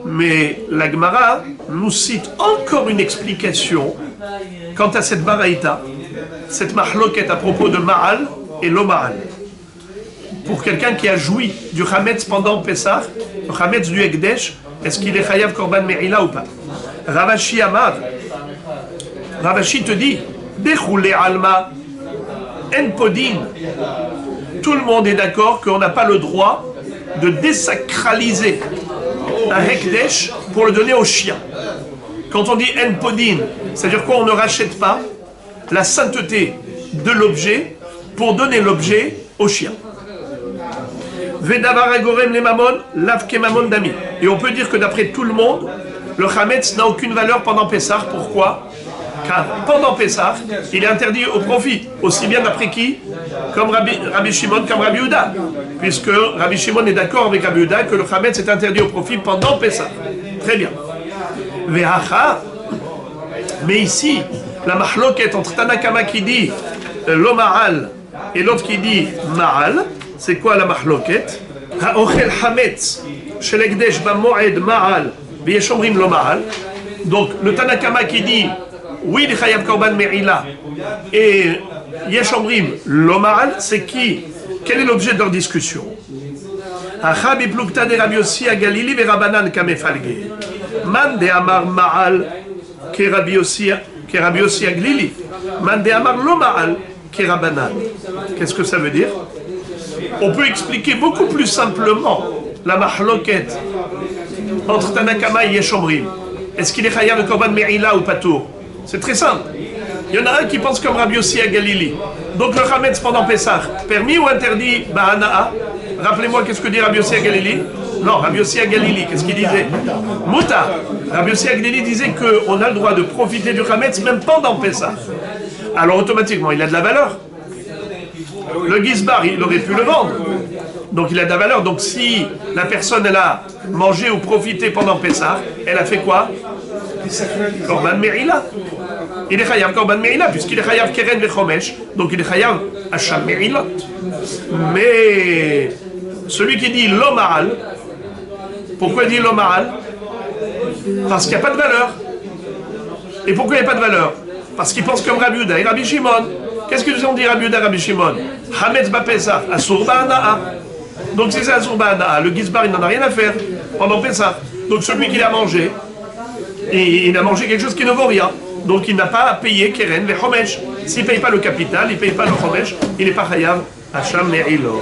mais la Gemara nous cite encore une explication quant à cette baraïta, cette mahloket à propos de Ma'al et lo Ma'al. Pour quelqu'un qui a joui du Hametz pendant Pessah, le Hametz du Hekdesh, est-ce qu'il est chayav korban me'ila ou pas? Ravashi Amar, Ravashi te dit, Bechoule alma, en podin. Tout le monde est d'accord qu'on n'a pas le droit de désacraliser un Hekdesh pour le donner au chien. Quand on dit en podin, c'est-à-dire qu'on ne rachète pas la sainteté de l'objet pour donner l'objet au chien. Vedavar agorem les mamon, lavke mamon dami. Et on peut dire que d'après tout le monde, le Hametz n'a aucune valeur pendant Pessah. Pourquoi? Car pendant Pessah, il est interdit au profit. Aussi bien d'après qui? Comme Rabbi Shimon, comme Rabbi Yehuda. Puisque Rabbi Shimon est d'accord avec Rabbi Yehuda que le Hametz est interdit au profit pendant Pessah. Très bien. Ve'acha. Mais ici, la mahloket entre Tanakama qui dit lo Ma'al et l'autre qui dit Ma'al, c'est quoi la mahloket? Ha'ochel Hametz shel Hekdesh ba'moed Ma'al v'yesh omrim lo Ma'al. Donc le Tanakama qui dit oui, les chayav korban me'ila et yesh omrim lo Ma'al, c'est qui? Quel est l'objet de leur discussion? Achabi plukta de Rabbi Yossi à Galili ve Rabanan kamefalge. Man de amar Ma'al ke Rabbi Yossi à Galili. Man de amar lo Ma'al ke Rabanan. Qu'est-ce que ça veut dire? On peut expliquer beaucoup plus simplement la mahloket entre Tanakama et Yesh Omrim. Est-ce qu'il est chayav de korban me'ila ou patour? C'est très simple. Il y en a un qui pense comme Rabbi Yossi à Galili. Donc le Hametz pendant Pessah, permis ou interdit? Bahana'a. Rappelez-moi qu'est-ce que dit Rabbi Yossi à Galili? Non, Rabbi Yossi à Galili, qu'est-ce qu'il disait? Mouta. Rabbi Yossi à Galili disait qu'on a le droit de profiter du Hametz même pendant Pessah. Alors automatiquement, il a de la valeur. Le Gizbar, il aurait pu le vendre. Donc il a de la valeur. Donc si la personne, elle a mangé ou profité pendant Pessah, elle a fait quoi? Korban Me'ila. Il est chayav Korban Me'ila, puisqu'il est chayav Keren Vechomesh, donc il est chayav Hacham Me'ilot. Mais celui qui dit lo Ma'al, pourquoi il dit lo Ma'al? Parce qu'il n'y a pas de valeur. Et pourquoi il n'y a pas de valeur? Parce qu'il pense comme Rabbi Yehuda et Rabbi Shimon. Qu'est-ce que nous ont dit Rabbi Yehuda, Rabbi Shimon? Hametz ba'Pesach, asur ba'ana'a. Donc si c'est asur ba'ana'a, le Gizbar il n'en a rien à faire pendant Pesach. Donc celui qui l'a mangé, et il a mangé quelque chose qui ne vaut rien. Donc il n'a pas à payer Keren ve Chomesh. S'il ne paye pas le capital, il ne paye pas le Chomesh, il n'est pas Chayav Hacham Me'ilot.